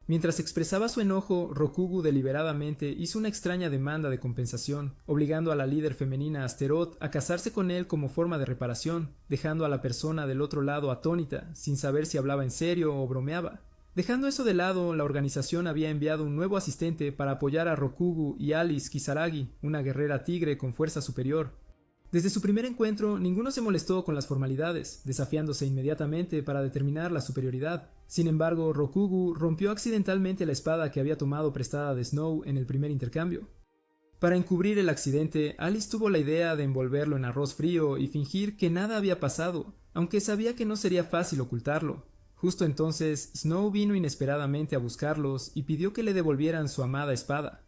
Mientras expresaba su enojo, Rokugyu deliberadamente hizo una extraña demanda de compensación, obligando a la líder femenina Asteroth a casarse con él como forma de reparación, dejando a la persona del otro lado atónita, sin saber si hablaba en serio o bromeaba. Dejando eso de lado, la organización había enviado un nuevo asistente para apoyar a Rokugyu y Alice Kisaragi, una guerrera tigre con fuerza superior. Desde su primer encuentro, ninguno se molestó con las formalidades, desafiándose inmediatamente para determinar la superioridad. Sin embargo, Rokugyu rompió accidentalmente la espada que había tomado prestada de Snow en el primer intercambio. Para encubrir el accidente, Alice tuvo la idea de envolverlo en arroz frío y fingir que nada había pasado, aunque sabía que no sería fácil ocultarlo. Justo entonces, Snow vino inesperadamente a buscarlos y pidió que le devolvieran su amada espada.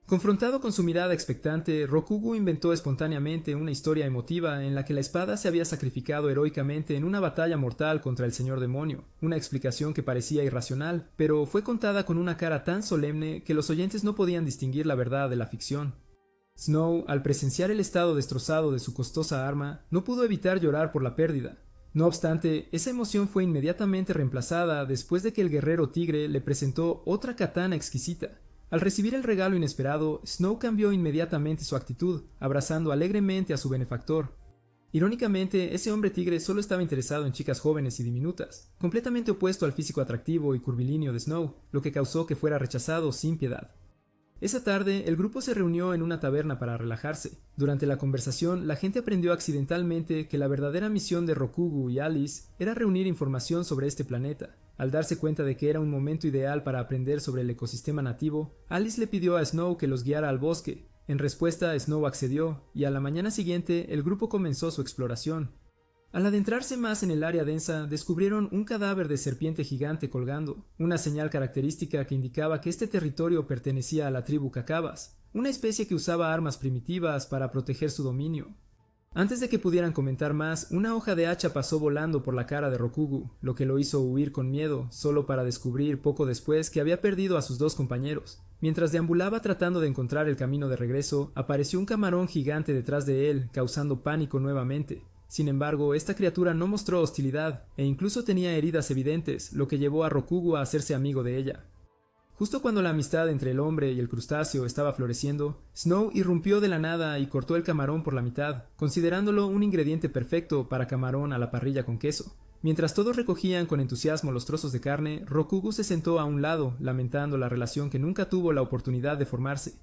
Confrontado con su mirada expectante, Rokugyu inventó espontáneamente una historia emotiva en la que la espada se había sacrificado heroicamente en una batalla mortal contra el señor demonio, una explicación que parecía irracional, pero fue contada con una cara tan solemne que los oyentes no podían distinguir la verdad de la ficción. Snow, al presenciar el estado destrozado de su costosa arma, no pudo evitar llorar por la pérdida. No obstante, esa emoción fue inmediatamente reemplazada después de que el guerrero tigre le presentó otra katana exquisita. Al recibir el regalo inesperado, Snow cambió inmediatamente su actitud, abrazando alegremente a su benefactor. Irónicamente, ese hombre tigre solo estaba interesado en chicas jóvenes y diminutas, completamente opuesto al físico atractivo y curvilíneo de Snow, lo que causó que fuera rechazado sin piedad. Esa tarde, el grupo se reunió en una taberna para relajarse. Durante la conversación, la gente aprendió accidentalmente que la verdadera misión de Rokugu y Alice era reunir información sobre este planeta. Al darse cuenta de que era un momento ideal para aprender sobre el ecosistema nativo, Alice le pidió a Snow que los guiara al bosque. En respuesta, Snow accedió, y a la mañana siguiente el grupo comenzó su exploración. Al adentrarse más en el área densa, descubrieron un cadáver de serpiente gigante colgando, una señal característica que indicaba que este territorio pertenecía a la tribu Cacabas, una especie que usaba armas primitivas para proteger su dominio. Antes de que pudieran comentar más, una hoja de hacha pasó volando por la cara de Rokugu, lo que lo hizo huir con miedo, solo para descubrir poco después que había perdido a sus dos compañeros. Mientras deambulaba tratando de encontrar el camino de regreso, apareció un camarón gigante detrás de él, causando pánico nuevamente. Sin embargo, esta criatura no mostró hostilidad, e incluso tenía heridas evidentes, lo que llevó a Rokugu a hacerse amigo de ella. Justo cuando la amistad entre el hombre y el crustáceo estaba floreciendo, Snow irrumpió de la nada y cortó el camarón por la mitad, considerándolo un ingrediente perfecto para camarón a la parrilla con queso. Mientras todos recogían con entusiasmo los trozos de carne, Rokugu se sentó a un lado, lamentando la relación que nunca tuvo la oportunidad de formarse.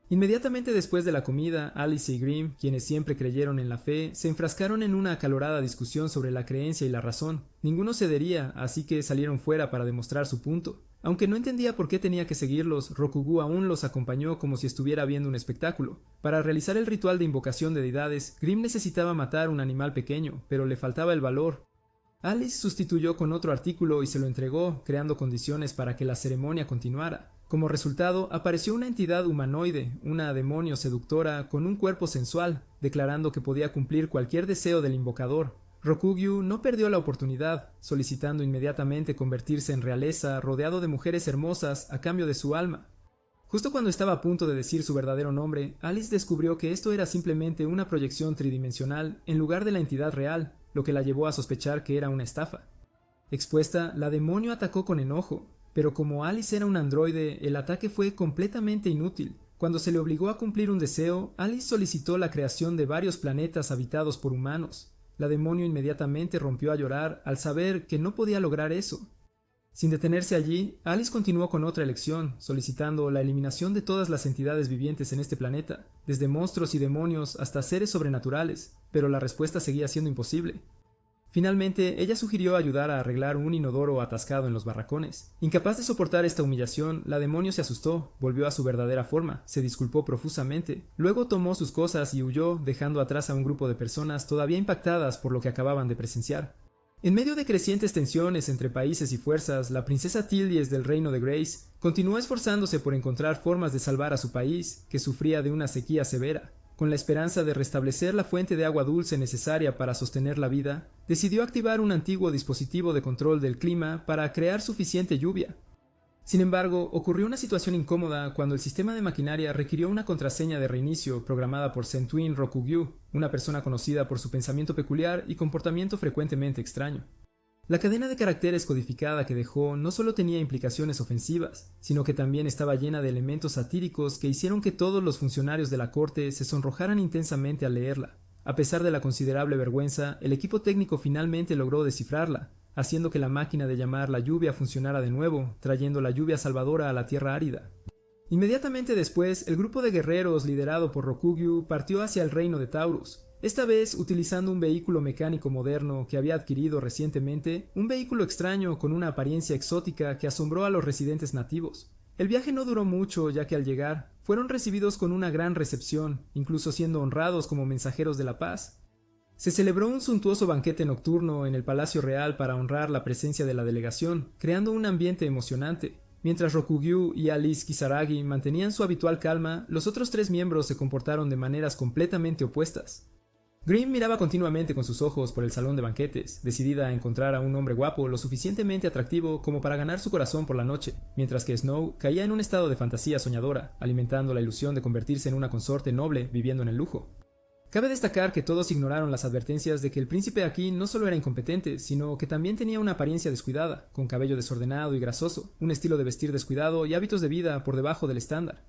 Inmediatamente después de la comida, Alice y Grimm, quienes siempre creyeron en la fe, se enfrascaron en una acalorada discusión sobre la creencia y la razón. Ninguno cedería, así que salieron fuera para demostrar su punto. Aunque no entendía por qué tenía que seguirlos, Rokugu aún los acompañó como si estuviera viendo un espectáculo. Para realizar el ritual de invocación de deidades, Grimm necesitaba matar un animal pequeño, pero le faltaba el valor. Alice sustituyó con otro artículo y se lo entregó, creando condiciones para que la ceremonia continuara. Como resultado, apareció una entidad humanoide, una demonio seductora con un cuerpo sensual, declarando que podía cumplir cualquier deseo del invocador. Rokugu no perdió la oportunidad, solicitando inmediatamente convertirse en realeza rodeado de mujeres hermosas a cambio de su alma. Justo cuando estaba a punto de decir su verdadero nombre, Alice descubrió que esto era simplemente una proyección tridimensional en lugar de la entidad real, lo que la llevó a sospechar que era una estafa. Expuesta, la demonio atacó con enojo, pero como Alice era un androide, el ataque fue completamente inútil. Cuando se le obligó a cumplir un deseo, Alice solicitó la creación de varios planetas habitados por humanos. La demonio inmediatamente rompió a llorar al saber que no podía lograr eso. Sin detenerse allí, Alice continuó con otra elección, solicitando la eliminación de todas las entidades vivientes en este planeta, desde monstruos y demonios hasta seres sobrenaturales, pero la respuesta seguía siendo imposible. Finalmente, ella sugirió ayudar a arreglar un inodoro atascado en los barracones. Incapaz de soportar esta humillación, la demonio se asustó, volvió a su verdadera forma, se disculpó profusamente, luego tomó sus cosas y huyó, dejando atrás a un grupo de personas todavía impactadas por lo que acababan de presenciar. En medio de crecientes tensiones entre países y fuerzas, la princesa Tillies del reino de Grace continuó esforzándose por encontrar formas de salvar a su país, que sufría de una sequía severa. Con la esperanza de restablecer la fuente de agua dulce necesaria para sostener la vida, decidió activar un antiguo dispositivo de control del clima para crear suficiente lluvia. Sin embargo, ocurrió una situación incómoda cuando el sistema de maquinaria requirió una contraseña de reinicio programada por Centuin Rokugu, una persona conocida por su pensamiento peculiar y comportamiento frecuentemente extraño. La cadena de caracteres codificada que dejó no solo tenía implicaciones ofensivas, sino que también estaba llena de elementos satíricos que hicieron que todos los funcionarios de la corte se sonrojaran intensamente al leerla. A pesar de la considerable vergüenza, el equipo técnico finalmente logró descifrarla, haciendo que la máquina de llamar la lluvia funcionara de nuevo, trayendo la lluvia salvadora a la tierra árida. Inmediatamente después, el grupo de guerreros liderado por Rokugu partió hacia el reino de Taurus, esta vez utilizando un vehículo mecánico moderno que había adquirido recientemente, un vehículo extraño con una apariencia exótica que asombró a los residentes nativos. El viaje no duró mucho, ya que al llegar, fueron recibidos con una gran recepción, incluso siendo honrados como mensajeros de la paz. Se celebró un suntuoso banquete nocturno en el Palacio Real para honrar la presencia de la delegación, creando un ambiente emocionante. Mientras Rokugu y Alice Kisaragi mantenían su habitual calma, los otros tres miembros se comportaron de maneras completamente opuestas. Grimm miraba continuamente con sus ojos por el salón de banquetes, decidida a encontrar a un hombre guapo lo suficientemente atractivo como para ganar su corazón por la noche, mientras que Snow caía en un estado de fantasía soñadora, alimentando la ilusión de convertirse en una consorte noble viviendo en el lujo. Cabe destacar que todos ignoraron las advertencias de que el príncipe aquí no solo era incompetente, sino que también tenía una apariencia descuidada, con cabello desordenado y grasoso, un estilo de vestir descuidado y hábitos de vida por debajo del estándar.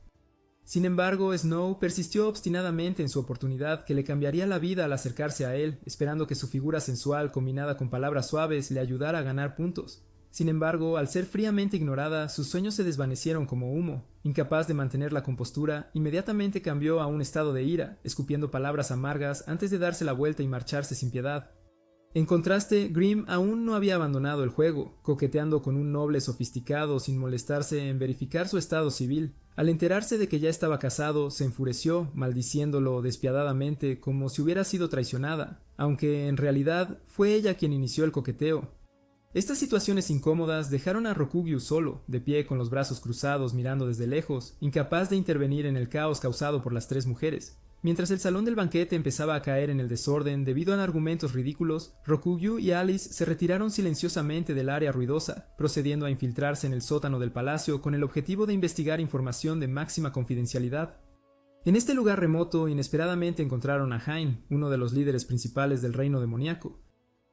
Sin embargo, Snow persistió obstinadamente en su oportunidad que le cambiaría la vida al acercarse a él, esperando que su figura sensual combinada con palabras suaves le ayudara a ganar puntos. Sin embargo, al ser fríamente ignorada, sus sueños se desvanecieron como humo. Incapaz de mantener la compostura, inmediatamente cambió a un estado de ira, escupiendo palabras amargas antes de darse la vuelta y marcharse sin piedad. En contraste, Grimm aún no había abandonado el juego, coqueteando con un noble sofisticado sin molestarse en verificar su estado civil. Al enterarse de que ya estaba casado, se enfureció, maldiciéndolo despiadadamente como si hubiera sido traicionada, aunque en realidad fue ella quien inició el coqueteo. Estas situaciones incómodas dejaron a Rokugyu solo, de pie con los brazos cruzados mirando desde lejos, incapaz de intervenir en el caos causado por las tres mujeres. Mientras el salón del banquete empezaba a caer en el desorden debido a argumentos ridículos, Rokugyu y Alice se retiraron silenciosamente del área ruidosa, procediendo a infiltrarse en el sótano del palacio con el objetivo de investigar información de máxima confidencialidad. En este lugar remoto, inesperadamente encontraron a Hein, uno de los líderes principales del reino demoníaco.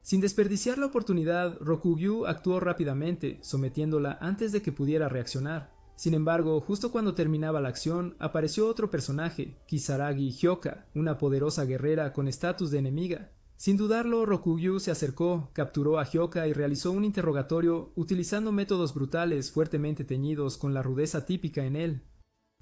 Sin desperdiciar la oportunidad, Rokugyu actuó rápidamente, sometiéndola antes de que pudiera reaccionar. Sin embargo, justo cuando terminaba la acción, apareció otro personaje, Kisaragi Hyoka, una poderosa guerrera con estatus de enemiga. Sin dudarlo, Rokugyu se acercó, capturó a Hyoka y realizó un interrogatorio utilizando métodos brutales fuertemente teñidos con la rudeza típica en él.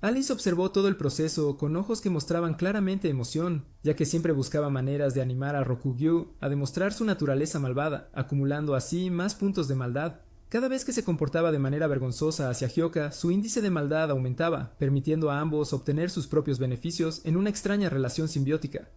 Alice observó todo el proceso con ojos que mostraban claramente emoción, ya que siempre buscaba maneras de animar a Rokugyu a demostrar su naturaleza malvada, acumulando así más puntos de maldad. Cada vez que se comportaba de manera vergonzosa hacia Hyoka, su índice de maldad aumentaba, permitiendo a ambos obtener sus propios beneficios en una extraña relación simbiótica.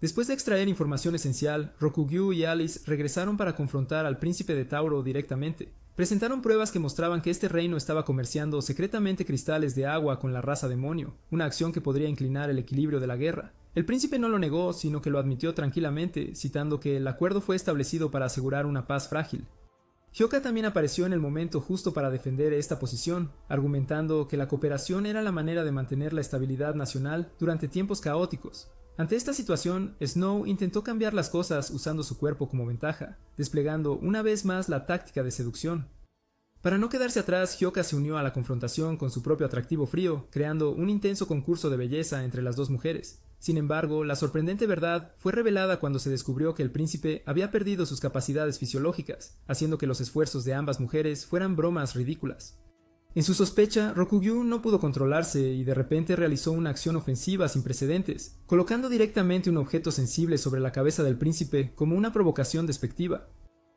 Después de extraer información esencial, Rokugyu y Alice regresaron para confrontar al príncipe de Tauro directamente. Presentaron pruebas que mostraban que este reino estaba comerciando secretamente cristales de agua con la raza demonio, una acción que podría inclinar el equilibrio de la guerra. El príncipe no lo negó, sino que lo admitió tranquilamente, citando que el acuerdo fue establecido para asegurar una paz frágil. Hyoka también apareció en el momento justo para defender esta posición, argumentando que la cooperación era la manera de mantener la estabilidad nacional durante tiempos caóticos. Ante esta situación, Snow intentó cambiar las cosas usando su cuerpo como ventaja, desplegando una vez más la táctica de seducción. Para no quedarse atrás, Hyoka se unió a la confrontación con su propio atractivo frío, creando un intenso concurso de belleza entre las dos mujeres. Sin embargo, la sorprendente verdad fue revelada cuando se descubrió que el príncipe había perdido sus capacidades fisiológicas, haciendo que los esfuerzos de ambas mujeres fueran bromas ridículas. En su sospecha, Rokugyu no pudo controlarse y de repente realizó una acción ofensiva sin precedentes, colocando directamente un objeto sensible sobre la cabeza del príncipe como una provocación despectiva.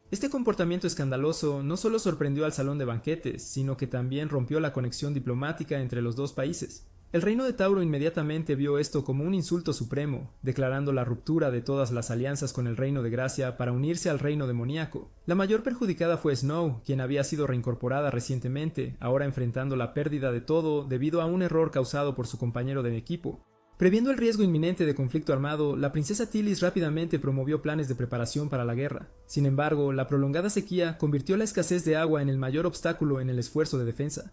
Este comportamiento escandaloso no solo sorprendió al salón de banquetes, sino que también rompió la conexión diplomática entre los dos países. El reino de Tauro inmediatamente vio esto como un insulto supremo, declarando la ruptura de todas las alianzas con el reino de Gracia para unirse al reino demoníaco. La mayor perjudicada fue Snow, quien había sido reincorporada recientemente, ahora enfrentando la pérdida de todo debido a un error causado por su compañero de equipo. Previendo el riesgo inminente de conflicto armado, la princesa Tilis rápidamente promovió planes de preparación para la guerra. Sin embargo, la prolongada sequía convirtió la escasez de agua en el mayor obstáculo en el esfuerzo de defensa.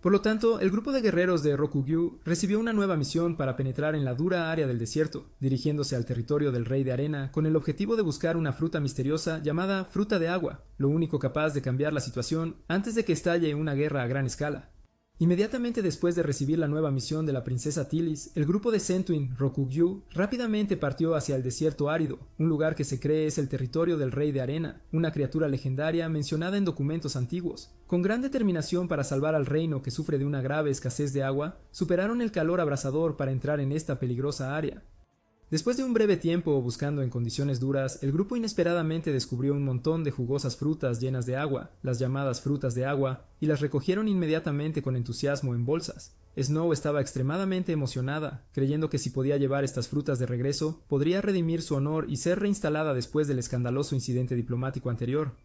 Por lo tanto, el grupo de guerreros de Rokugyu recibió una nueva misión para penetrar en la dura área del desierto, dirigiéndose al territorio del Rey de Arena con el objetivo de buscar una fruta misteriosa llamada Fruta de Agua, lo único capaz de cambiar la situación antes de que estalle una guerra a gran escala. Inmediatamente después de recibir la nueva misión de la princesa Tilis, el grupo de Centuin Rokugyu rápidamente partió hacia el desierto árido, un lugar que se cree es el territorio del Rey de Arena, una criatura legendaria mencionada en documentos antiguos. Con gran determinación para salvar al reino que sufre de una grave escasez de agua, superaron el calor abrasador para entrar en esta peligrosa área. Después de un breve tiempo buscando en condiciones duras, el grupo inesperadamente descubrió un montón de jugosas frutas llenas de agua, las llamadas frutas de agua, y las recogieron inmediatamente con entusiasmo en bolsas. Snow estaba extremadamente emocionada, creyendo que si podía llevar estas frutas de regreso, podría redimir su honor y ser reinstalada después del escandaloso incidente diplomático anterior.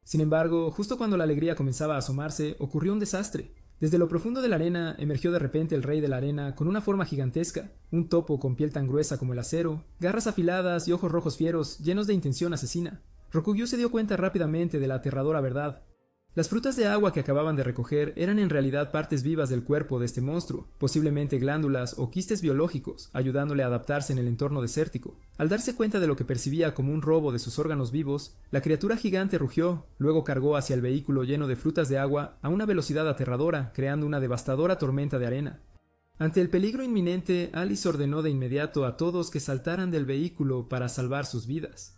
Sin embargo, justo cuando la alegría comenzaba a asomarse, ocurrió un desastre. Desde lo profundo de la arena emergió de repente el rey de la arena con una forma gigantesca, un topo con piel tan gruesa como el acero, garras afiladas y ojos rojos fieros llenos de intención asesina. Rokugyu se dio cuenta rápidamente de la aterradora verdad. Las frutas de agua que acababan de recoger eran en realidad partes vivas del cuerpo de este monstruo, posiblemente glándulas o quistes biológicos, ayudándole a adaptarse en el entorno desértico. Al darse cuenta de lo que percibía como un robo de sus órganos vivos, la criatura gigante rugió, luego cargó hacia el vehículo lleno de frutas de agua a una velocidad aterradora, creando una devastadora tormenta de arena. Ante el peligro inminente, Alice ordenó de inmediato a todos que saltaran del vehículo para salvar sus vidas.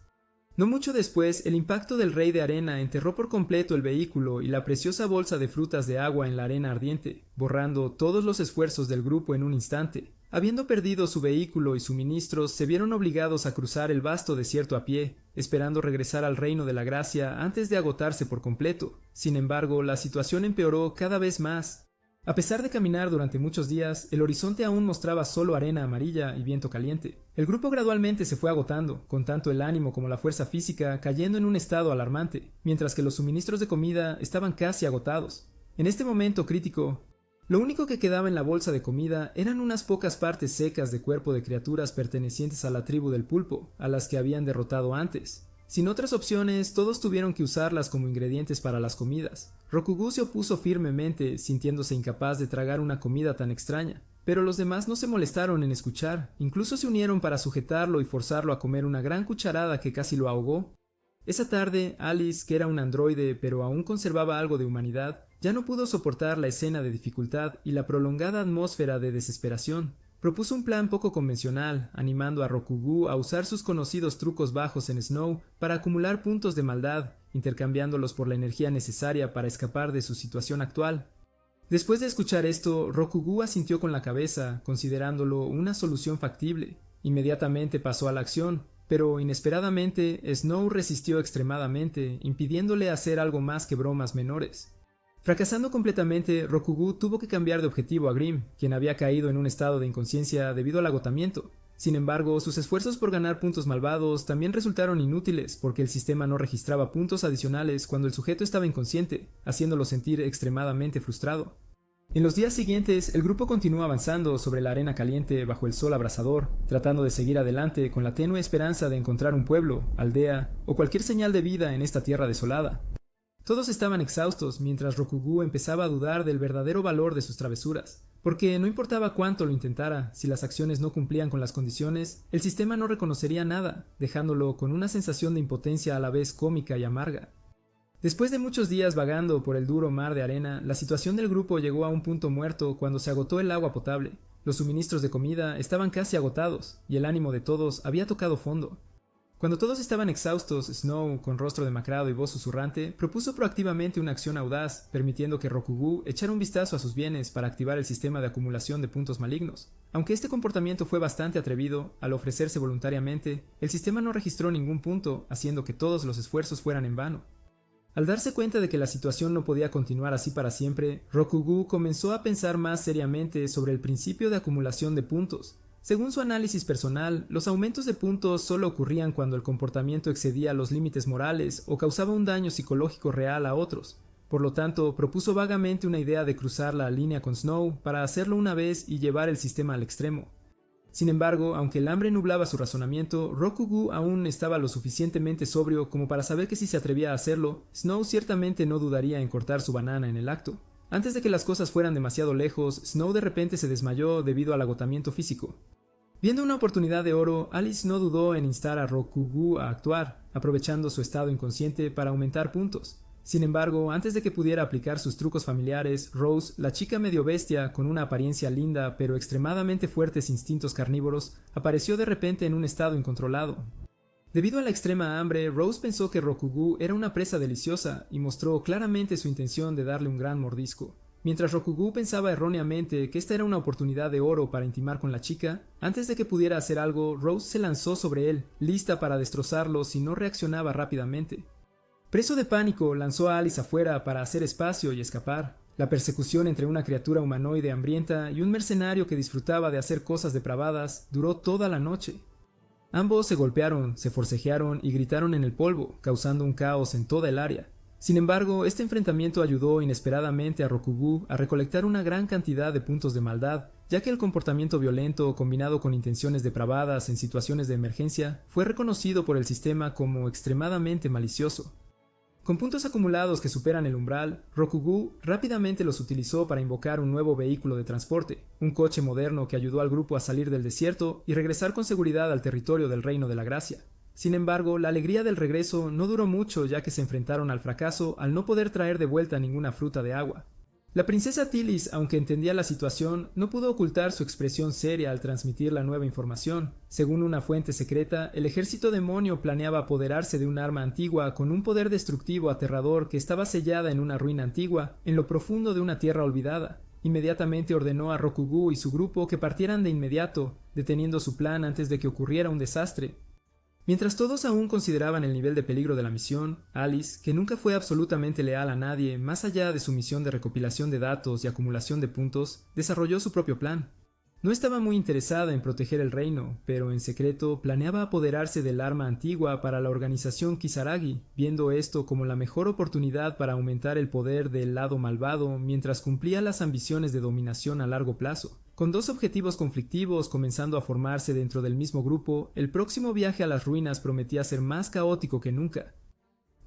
No mucho después, el impacto del rey de arena enterró por completo el vehículo y la preciosa bolsa de frutas de agua en la arena ardiente, borrando todos los esfuerzos del grupo en un instante. Habiendo perdido su vehículo y suministros, se vieron obligados a cruzar el vasto desierto a pie, esperando regresar al reino de la gracia antes de agotarse por completo. Sin embargo, la situación empeoró cada vez más. A pesar de caminar durante muchos días, el horizonte aún mostraba solo arena amarilla y viento caliente. El grupo gradualmente se fue agotando, con tanto el ánimo como la fuerza física cayendo en un estado alarmante, mientras que los suministros de comida estaban casi agotados. En este momento crítico, lo único que quedaba en la bolsa de comida eran unas pocas partes secas de cuerpo de criaturas pertenecientes a la tribu del pulpo, a las que habían derrotado antes. Sin otras opciones, todos tuvieron que usarlas como ingredientes para las comidas. Rokugu se opuso firmemente, sintiéndose incapaz de tragar una comida tan extraña, pero los demás no se molestaron en escuchar, incluso se unieron para sujetarlo y forzarlo a comer una gran cucharada que casi lo ahogó. Esa tarde, Alice, que era un androide pero aún conservaba algo de humanidad, ya no pudo soportar la escena de dificultad y la prolongada atmósfera de desesperación. Propuso un plan poco convencional, animando a Rokugu a usar sus conocidos trucos bajos en Snow para acumular puntos de maldad, intercambiándolos por la energía necesaria para escapar de su situación actual. Después de escuchar esto, Rokugu asintió con la cabeza, considerándolo una solución factible. Inmediatamente pasó a la acción, pero inesperadamente Snow resistió extremadamente, impidiéndole hacer algo más que bromas menores. Fracasando completamente, Rokugu tuvo que cambiar de objetivo a Grimm, quien había caído en un estado de inconsciencia debido al agotamiento. Sin embargo, sus esfuerzos por ganar puntos malvados también resultaron inútiles porque el sistema no registraba puntos adicionales cuando el sujeto estaba inconsciente, haciéndolo sentir extremadamente frustrado. En los días siguientes, el grupo continuó avanzando sobre la arena caliente bajo el sol abrasador, tratando de seguir adelante con la tenue esperanza de encontrar un pueblo, aldea o cualquier señal de vida en esta tierra desolada. Todos estaban exhaustos mientras Rokugu empezaba a dudar del verdadero valor de sus travesuras, porque no importaba cuánto lo intentara, si las acciones no cumplían con las condiciones, el sistema no reconocería nada, dejándolo con una sensación de impotencia a la vez cómica y amarga. Después de muchos días vagando por el duro mar de arena, la situación del grupo llegó a un punto muerto cuando se agotó el agua potable. Los suministros de comida estaban casi agotados, y el ánimo de todos había tocado fondo. Cuando todos estaban exhaustos, Snow, con rostro demacrado y voz susurrante, propuso proactivamente una acción audaz, permitiendo que Rokugu echara un vistazo a sus bienes para activar el sistema de acumulación de puntos malignos. Aunque este comportamiento fue bastante atrevido, al ofrecerse voluntariamente, el sistema no registró ningún punto, haciendo que todos los esfuerzos fueran en vano. Al darse cuenta de que la situación no podía continuar así para siempre, Rokugu comenzó a pensar más seriamente sobre el principio de acumulación de puntos. Según su análisis personal, los aumentos de puntos solo ocurrían cuando el comportamiento excedía los límites morales o causaba un daño psicológico real a otros. Por lo tanto, propuso vagamente una idea de cruzar la línea con Snow para hacerlo una vez y llevar el sistema al extremo. Sin embargo, aunque el hambre nublaba su razonamiento, Rokugu aún estaba lo suficientemente sobrio como para saber que si se atrevía a hacerlo, Snow ciertamente no dudaría en cortar su banana en el acto. Antes de que las cosas fueran demasiado lejos, Snow de repente se desmayó debido al agotamiento físico. Viendo una oportunidad de oro, Alice no dudó en instar a Rokugu a actuar, aprovechando su estado inconsciente para aumentar puntos. Sin embargo, antes de que pudiera aplicar sus trucos familiares, Rose, la chica medio bestia con una apariencia linda pero extremadamente fuertes instintos carnívoros, apareció de repente en un estado incontrolado. Debido a la extrema hambre, Rose pensó que Rokugu era una presa deliciosa y mostró claramente su intención de darle un gran mordisco. Mientras Rokugu pensaba erróneamente que esta era una oportunidad de oro para intimar con la chica, antes de que pudiera hacer algo, Rose se lanzó sobre él, lista para destrozarlo si no reaccionaba rápidamente. Preso de pánico, lanzó a Alice afuera para hacer espacio y escapar. La persecución entre una criatura humanoide hambrienta y un mercenario que disfrutaba de hacer cosas depravadas duró toda la noche. Ambos se golpearon, se forcejearon y gritaron en el polvo, causando un caos en toda el área. Sin embargo, este enfrentamiento ayudó inesperadamente a Rokugu a recolectar una gran cantidad de puntos de maldad, ya que el comportamiento violento combinado con intenciones depravadas en situaciones de emergencia fue reconocido por el sistema como extremadamente malicioso. Con puntos acumulados que superan el umbral, Rokugu rápidamente los utilizó para invocar un nuevo vehículo de transporte, un coche moderno que ayudó al grupo a salir del desierto y regresar con seguridad al territorio del Reino de la Gracia. Sin embargo, la alegría del regreso no duró mucho ya que se enfrentaron al fracaso al no poder traer de vuelta ninguna fruta de agua. La princesa Tilis, aunque entendía la situación, no pudo ocultar su expresión seria al transmitir la nueva información. Según una fuente secreta, el ejército demonio planeaba apoderarse de un arma antigua con un poder destructivo aterrador que estaba sellada en una ruina antigua, en lo profundo de una tierra olvidada. Inmediatamente ordenó a Rokugu y su grupo que partieran de inmediato, deteniendo su plan antes de que ocurriera un desastre. Mientras todos aún consideraban el nivel de peligro de la misión, Alice, que nunca fue absolutamente leal a nadie más allá de su misión de recopilación de datos y acumulación de puntos, desarrolló su propio plan. No estaba muy interesada en proteger el reino, pero en secreto planeaba apoderarse del arma antigua para la organización Kisaragi, viendo esto como la mejor oportunidad para aumentar el poder del lado malvado mientras cumplía las ambiciones de dominación a largo plazo. Con dos objetivos conflictivos comenzando a formarse dentro del mismo grupo, el próximo viaje a las ruinas prometía ser más caótico que nunca.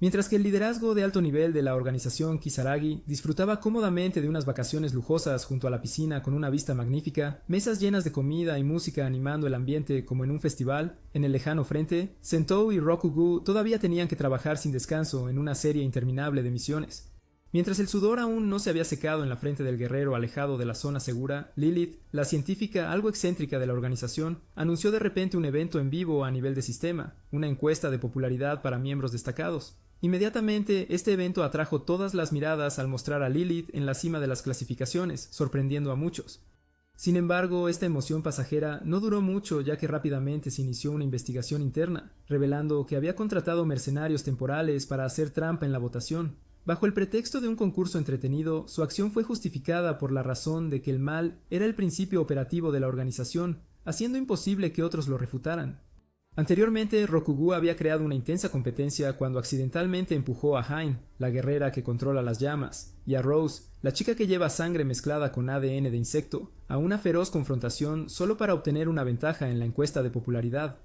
Mientras que el liderazgo de alto nivel de la organización Kisaragi disfrutaba cómodamente de unas vacaciones lujosas junto a la piscina con una vista magnífica, mesas llenas de comida y música animando el ambiente como en un festival, en el lejano frente, Sentou y Rokugu todavía tenían que trabajar sin descanso en una serie interminable de misiones. Mientras el sudor aún no se había secado en la frente del guerrero alejado de la zona segura, Lilith, la científica algo excéntrica de la organización, anunció de repente un evento en vivo a nivel de sistema, una encuesta de popularidad para miembros destacados. Inmediatamente, este evento atrajo todas las miradas al mostrar a Lilith en la cima de las clasificaciones, sorprendiendo a muchos. Sin embargo, esta emoción pasajera no duró mucho, ya que rápidamente se inició una investigación interna, revelando que había contratado mercenarios temporales para hacer trampa en la votación. Bajo el pretexto de un concurso entretenido, su acción fue justificada por la razón de que el mal era el principio operativo de la organización, haciendo imposible que otros lo refutaran. Anteriormente, Rokugu había creado una intensa competencia cuando accidentalmente empujó a Hein, la guerrera que controla las llamas, y a Rose, la chica que lleva sangre mezclada con ADN de insecto, a una feroz confrontación solo para obtener una ventaja en la encuesta de popularidad.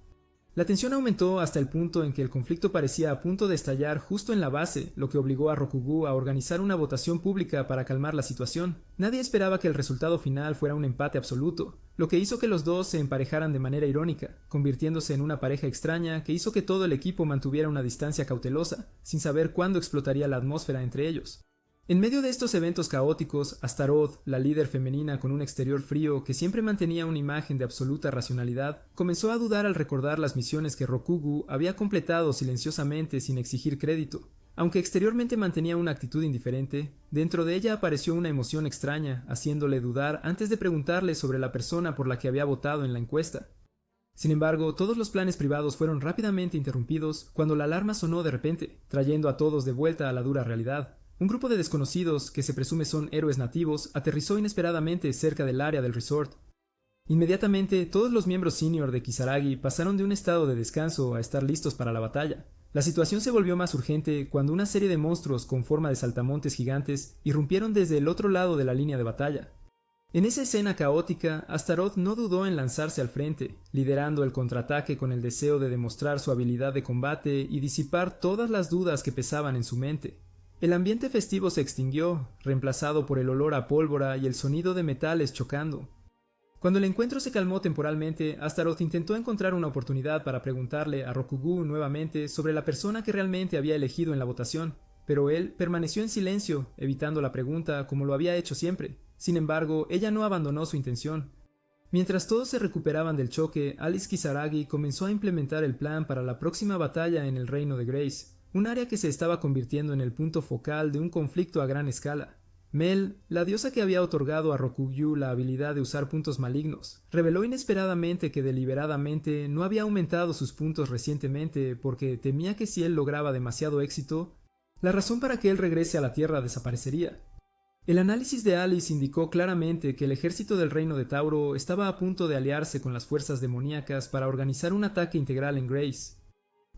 La tensión aumentó hasta el punto en que el conflicto parecía a punto de estallar justo en la base, lo que obligó a Rokugu a organizar una votación pública para calmar la situación. Nadie esperaba que el resultado final fuera un empate absoluto, lo que hizo que los dos se emparejaran de manera irónica, convirtiéndose en una pareja extraña que hizo que todo el equipo mantuviera una distancia cautelosa, sin saber cuándo explotaría la atmósfera entre ellos. En medio de estos eventos caóticos, Astaroth, la líder femenina con un exterior frío que siempre mantenía una imagen de absoluta racionalidad, comenzó a dudar al recordar las misiones que Rokugu había completado silenciosamente sin exigir crédito. Aunque exteriormente mantenía una actitud indiferente, dentro de ella apareció una emoción extraña, haciéndole dudar antes de preguntarle sobre la persona por la que había votado en la encuesta. Sin embargo, todos los planes privados fueron rápidamente interrumpidos cuando la alarma sonó de repente, trayendo a todos de vuelta a la dura realidad. Un grupo de desconocidos, que se presume son héroes nativos, aterrizó inesperadamente cerca del área del resort. Inmediatamente, todos los miembros senior de Kisaragi pasaron de un estado de descanso a estar listos para la batalla. La situación se volvió más urgente cuando una serie de monstruos con forma de saltamontes gigantes irrumpieron desde el otro lado de la línea de batalla. En esa escena caótica, Astaroth no dudó en lanzarse al frente, liderando el contraataque con el deseo de demostrar su habilidad de combate y disipar todas las dudas que pesaban en su mente. El ambiente festivo se extinguió, reemplazado por el olor a pólvora y el sonido de metales chocando. Cuando el encuentro se calmó temporalmente, Astaroth intentó encontrar una oportunidad para preguntarle a Rokugu nuevamente sobre la persona que realmente había elegido en la votación, pero él permaneció en silencio, evitando la pregunta como lo había hecho siempre. Sin embargo, ella no abandonó su intención. Mientras todos se recuperaban del choque, Alice Kisaragi comenzó a implementar el plan para la próxima batalla en el reino de Grace, un área que se estaba convirtiendo en el punto focal de un conflicto a gran escala. Mel, la diosa que había otorgado a Rokugu la habilidad de usar puntos malignos, reveló inesperadamente que deliberadamente no había aumentado sus puntos recientemente porque temía que si él lograba demasiado éxito, la razón para que él regrese a la Tierra desaparecería. El análisis de Alice indicó claramente que el ejército del reino de Tauro estaba a punto de aliarse con las fuerzas demoníacas para organizar un ataque integral en Grace.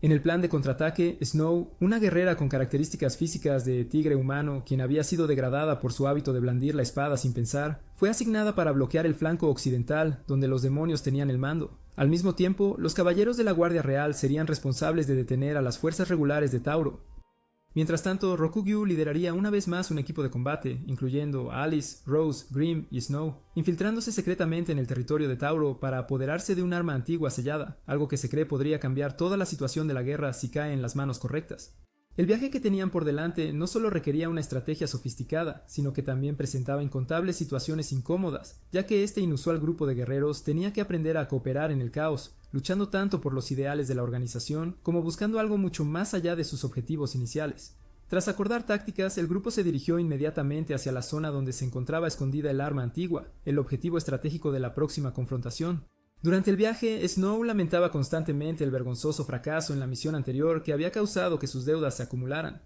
En el plan de contraataque, Snow, una guerrera con características físicas de tigre humano, quien había sido degradada por su hábito de blandir la espada sin pensar, fue asignada para bloquear el flanco occidental, donde los demonios tenían el mando. Al mismo tiempo, los caballeros de la Guardia Real serían responsables de detener a las fuerzas regulares de Tauro. Mientras tanto, Rokugu lideraría una vez más un equipo de combate, incluyendo a Alice, Rose, Grimm y Snow, infiltrándose secretamente en el territorio de Tauro para apoderarse de un arma antigua sellada, algo que se cree podría cambiar toda la situación de la guerra si cae en las manos correctas. El viaje que tenían por delante no solo requería una estrategia sofisticada, sino que también presentaba incontables situaciones incómodas, ya que este inusual grupo de guerreros tenía que aprender a cooperar en el caos, luchando tanto por los ideales de la organización como buscando algo mucho más allá de sus objetivos iniciales. Tras acordar tácticas, el grupo se dirigió inmediatamente hacia la zona donde se encontraba escondida el arma antigua, el objetivo estratégico de la próxima confrontación. Durante el viaje, Snow lamentaba constantemente el vergonzoso fracaso en la misión anterior que había causado que sus deudas se acumularan.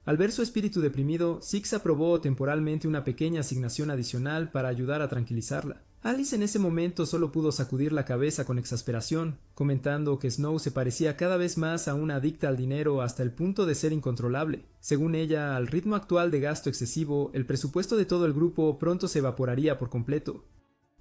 Al ver su espíritu deprimido, Six aprobó temporalmente una pequeña asignación adicional para ayudar a tranquilizarla. Alice en ese momento solo pudo sacudir la cabeza con exasperación, comentando que Snow se parecía cada vez más a una adicta al dinero hasta el punto de ser incontrolable. Según ella, al ritmo actual de gasto excesivo, el presupuesto de todo el grupo pronto se evaporaría por completo.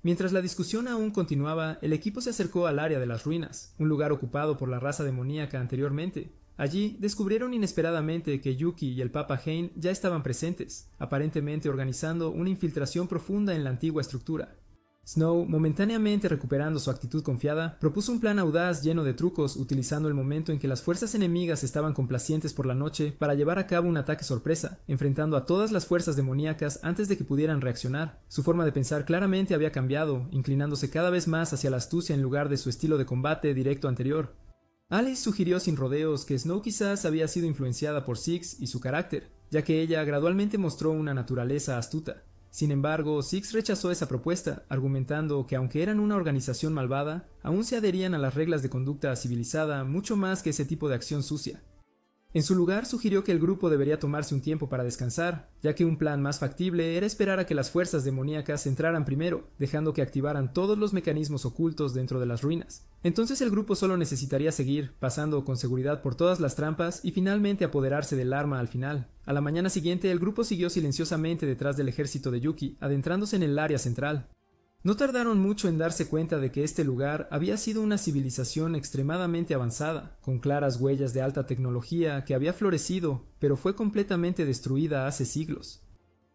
Mientras la discusión aún continuaba, el equipo se acercó al área de las ruinas, un lugar ocupado por la raza demoníaca anteriormente. Allí descubrieron inesperadamente que Yuki y el Papa Hein ya estaban presentes, aparentemente organizando una infiltración profunda en la antigua estructura. Snow, momentáneamente recuperando su actitud confiada, propuso un plan audaz lleno de trucos, utilizando el momento en que las fuerzas enemigas estaban complacientes por la noche para llevar a cabo un ataque sorpresa, enfrentando a todas las fuerzas demoníacas antes de que pudieran reaccionar. Su forma de pensar claramente había cambiado, inclinándose cada vez más hacia la astucia en lugar de su estilo de combate directo anterior. Alice sugirió sin rodeos que Snow quizás había sido influenciada por Six y su carácter, ya que ella gradualmente mostró una naturaleza astuta. Sin embargo, Six rechazó esa propuesta, argumentando que aunque eran una organización malvada, aún se adherían a las reglas de conducta civilizada mucho más que ese tipo de acción sucia. En su lugar, sugirió que el grupo debería tomarse un tiempo para descansar, ya que un plan más factible era esperar a que las fuerzas demoníacas entraran primero, dejando que activaran todos los mecanismos ocultos dentro de las ruinas. Entonces el grupo solo necesitaría seguir, pasando con seguridad por todas las trampas y finalmente apoderarse del arma al final. A la mañana siguiente, el grupo siguió silenciosamente detrás del ejército de Yuki, adentrándose en el área central. No tardaron mucho en darse cuenta de que este lugar había sido una civilización extremadamente avanzada, con claras huellas de alta tecnología que había florecido, pero fue completamente destruida hace siglos.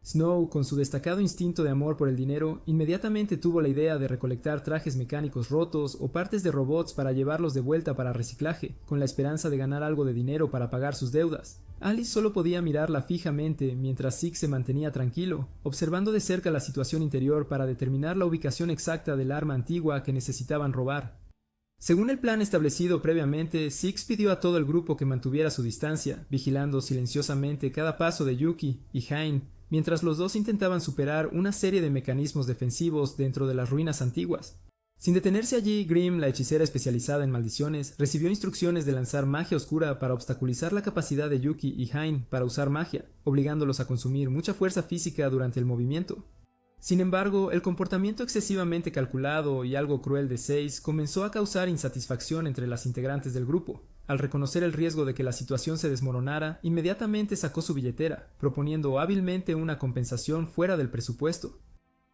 Snow, con su destacado instinto de amor por el dinero, inmediatamente tuvo la idea de recolectar trajes mecánicos rotos o partes de robots para llevarlos de vuelta para reciclaje, con la esperanza de ganar algo de dinero para pagar sus deudas. Alice solo podía mirarla fijamente mientras Six se mantenía tranquilo, observando de cerca la situación interior para determinar la ubicación exacta del arma antigua que necesitaban robar. Según el plan establecido previamente, Six pidió a todo el grupo que mantuviera su distancia, vigilando silenciosamente cada paso de Yuki y Hein, mientras los dos intentaban superar una serie de mecanismos defensivos dentro de las ruinas antiguas. Sin detenerse allí, Grimm, la hechicera especializada en maldiciones, recibió instrucciones de lanzar magia oscura para obstaculizar la capacidad de Yuki y Hein para usar magia, obligándolos a consumir mucha fuerza física durante el movimiento. Sin embargo, el comportamiento excesivamente calculado y algo cruel de Seize comenzó a causar insatisfacción entre las integrantes del grupo. Al reconocer el riesgo de que la situación se desmoronara, inmediatamente sacó su billetera, proponiendo hábilmente una compensación fuera del presupuesto.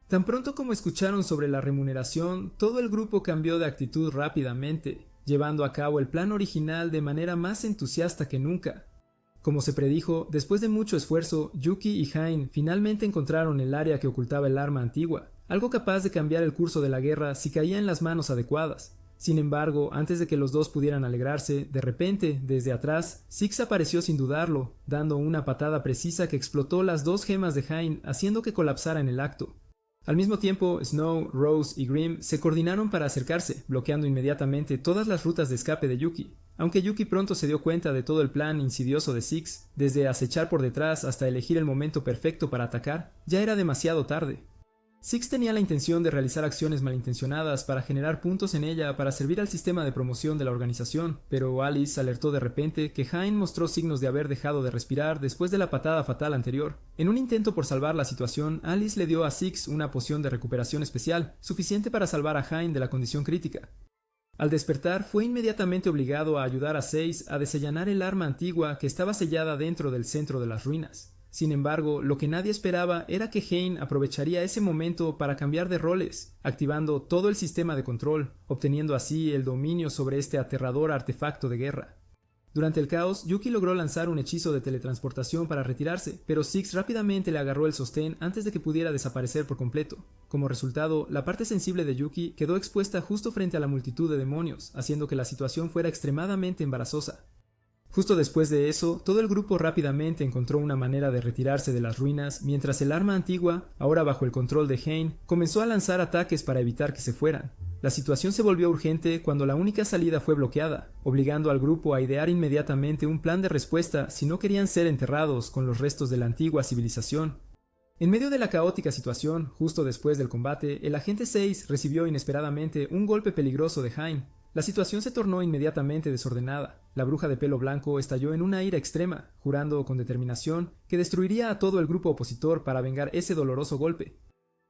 Tan pronto como escucharon sobre la remuneración, todo el grupo cambió de actitud rápidamente, llevando a cabo el plan original de manera más entusiasta que nunca. Como se predijo, después de mucho esfuerzo, Yuki y Hein finalmente encontraron el área que ocultaba el arma antigua, algo capaz de cambiar el curso de la guerra si caía en las manos adecuadas. Sin embargo, antes de que los dos pudieran alegrarse, de repente, desde atrás, Six apareció sin dudarlo, dando una patada precisa que explotó las dos gemas de Hein, haciendo que colapsara en el acto. Al mismo tiempo, Snow, Rose y Grimm se coordinaron para acercarse, bloqueando inmediatamente todas las rutas de escape de Yuki. Aunque Yuki pronto se dio cuenta de todo el plan insidioso de Six, desde acechar por detrás hasta elegir el momento perfecto para atacar, ya era demasiado tarde. Six tenía la intención de realizar acciones malintencionadas para generar puntos en ella para servir al sistema de promoción de la organización, pero Alice alertó de repente que Hein mostró signos de haber dejado de respirar después de la patada fatal anterior. En un intento por salvar la situación, Alice le dio a Six una poción de recuperación especial, suficiente para salvar a Hein de la condición crítica. Al despertar, fue inmediatamente obligado a ayudar a Seize a desellanar el arma antigua que estaba sellada dentro del centro de las ruinas. Sin embargo, lo que nadie esperaba era que Hein aprovecharía ese momento para cambiar de roles, activando todo el sistema de control, obteniendo así el dominio sobre este aterrador artefacto de guerra. Durante el caos, Yuki logró lanzar un hechizo de teletransportación para retirarse, pero Six rápidamente le agarró el sostén antes de que pudiera desaparecer por completo. Como resultado, la parte sensible de Yuki quedó expuesta justo frente a la multitud de demonios, haciendo que la situación fuera extremadamente embarazosa. Justo después de eso, todo el grupo rápidamente encontró una manera de retirarse de las ruinas, mientras el arma antigua, ahora bajo el control de Hein, comenzó a lanzar ataques para evitar que se fueran. La situación se volvió urgente cuando la única salida fue bloqueada, obligando al grupo a idear inmediatamente un plan de respuesta si no querían ser enterrados con los restos de la antigua civilización. En medio de la caótica situación, justo después del combate, el agente 6 recibió inesperadamente un golpe peligroso de Hein. La situación se tornó inmediatamente desordenada. La bruja de pelo blanco estalló en una ira extrema, jurando con determinación que destruiría a todo el grupo opositor para vengar ese doloroso golpe.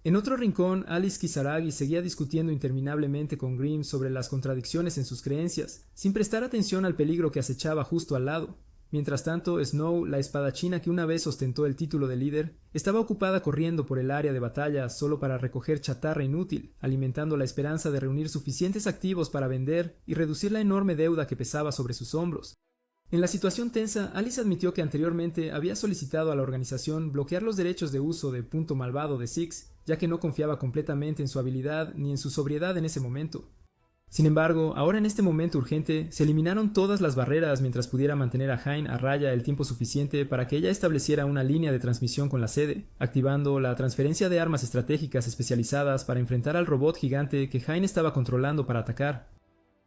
En otro rincón, Alice Kisaragi seguía discutiendo interminablemente con Grimm sobre las contradicciones en sus creencias, sin prestar atención al peligro que acechaba justo al lado. Mientras tanto, Snow, la espadachina que una vez ostentó el título de líder, estaba ocupada corriendo por el área de batalla solo para recoger chatarra inútil, alimentando la esperanza de reunir suficientes activos para vender y reducir la enorme deuda que pesaba sobre sus hombros. En la situación tensa, Alice admitió que anteriormente había solicitado a la organización bloquear los derechos de uso de Punto Malvado de Six, ya que no confiaba completamente en su habilidad ni en su sobriedad en ese momento. Sin embargo, ahora en este momento urgente, se eliminaron todas las barreras mientras pudiera mantener a Hein a raya el tiempo suficiente para que ella estableciera una línea de transmisión con la sede, activando la transferencia de armas estratégicas especializadas para enfrentar al robot gigante que Hein estaba controlando para atacar.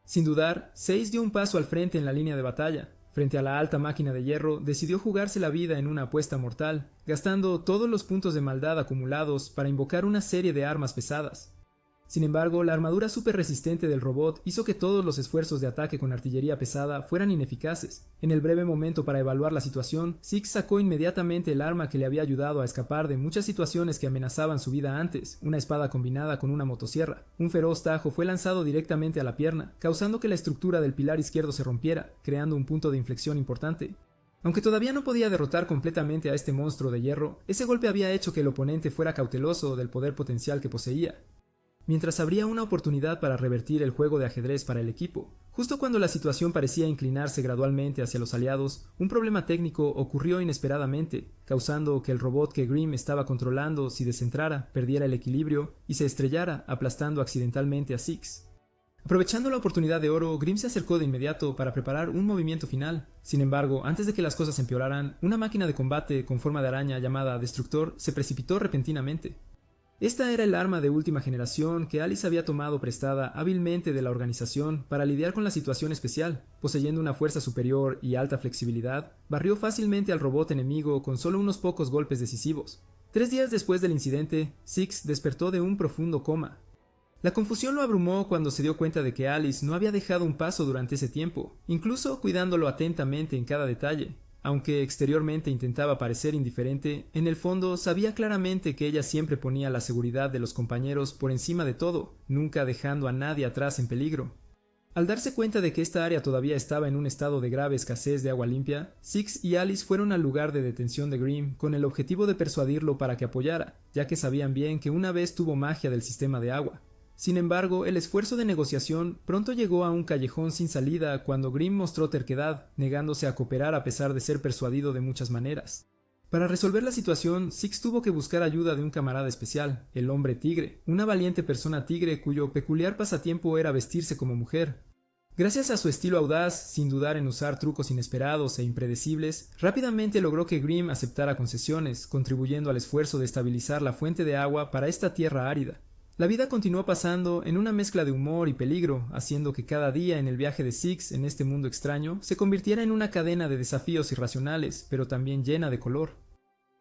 Sin dudar, Seize dio un paso al frente en la línea de batalla. Frente a la alta máquina de hierro, decidió jugarse la vida en una apuesta mortal, gastando todos los puntos de maldad acumulados para invocar una serie de armas pesadas. Sin embargo, la armadura súper resistente del robot hizo que todos los esfuerzos de ataque con artillería pesada fueran ineficaces. En el breve momento para evaluar la situación, Six sacó inmediatamente el arma que le había ayudado a escapar de muchas situaciones que amenazaban su vida antes, una espada combinada con una motosierra. Un feroz tajo fue lanzado directamente a la pierna, causando que la estructura del pilar izquierdo se rompiera, creando un punto de inflexión importante. Aunque todavía no podía derrotar completamente a este monstruo de hierro, ese golpe había hecho que el oponente fuera cauteloso del poder potencial que poseía. Mientras habría una oportunidad para revertir el juego de ajedrez para el equipo. Justo cuando la situación parecía inclinarse gradualmente hacia los aliados, un problema técnico ocurrió inesperadamente, causando que el robot que Grimm estaba controlando, si descentrara, perdiera el equilibrio y se estrellara, aplastando accidentalmente a Six. Aprovechando la oportunidad de oro, Grimm se acercó de inmediato para preparar un movimiento final. Sin embargo, antes de que las cosas empeoraran, una máquina de combate con forma de araña llamada Destructor se precipitó repentinamente. Esta era el arma de última generación que Alice había tomado prestada hábilmente de la organización para lidiar con la situación especial. Poseyendo una fuerza superior y alta flexibilidad, barrió fácilmente al robot enemigo con solo unos pocos golpes decisivos. 3 días después del incidente, Six despertó de un profundo coma. La confusión lo abrumó cuando se dio cuenta de que Alice no había dejado un paso durante ese tiempo, incluso cuidándolo atentamente en cada detalle. Aunque exteriormente intentaba parecer indiferente, en el fondo sabía claramente que ella siempre ponía la seguridad de los compañeros por encima de todo, nunca dejando a nadie atrás en peligro. Al darse cuenta de que esta área todavía estaba en un estado de grave escasez de agua limpia, Six y Alice fueron al lugar de detención de Grimm con el objetivo de persuadirlo para que apoyara, ya que sabían bien que una vez tuvo magia del sistema de agua. Sin embargo, el esfuerzo de negociación pronto llegó a un callejón sin salida cuando Grimm mostró terquedad, negándose a cooperar a pesar de ser persuadido de muchas maneras. Para resolver la situación, Six tuvo que buscar ayuda de un camarada especial, el Hombre Tigre, una valiente persona tigre cuyo peculiar pasatiempo era vestirse como mujer. Gracias a su estilo audaz, sin dudar en usar trucos inesperados e impredecibles, rápidamente logró que Grimm aceptara concesiones, contribuyendo al esfuerzo de estabilizar la fuente de agua para esta tierra árida. La vida continuó pasando en una mezcla de humor y peligro, haciendo que cada día en el viaje de Six en este mundo extraño se convirtiera en una cadena de desafíos irracionales, pero también llena de color.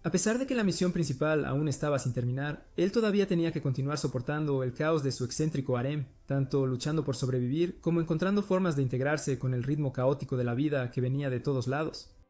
A pesar de que la misión principal aún estaba sin terminar, él todavía tenía que continuar soportando el caos de su excéntrico harem, tanto luchando por sobrevivir como encontrando formas de integrarse con el ritmo caótico de la vida que venía de todos lados.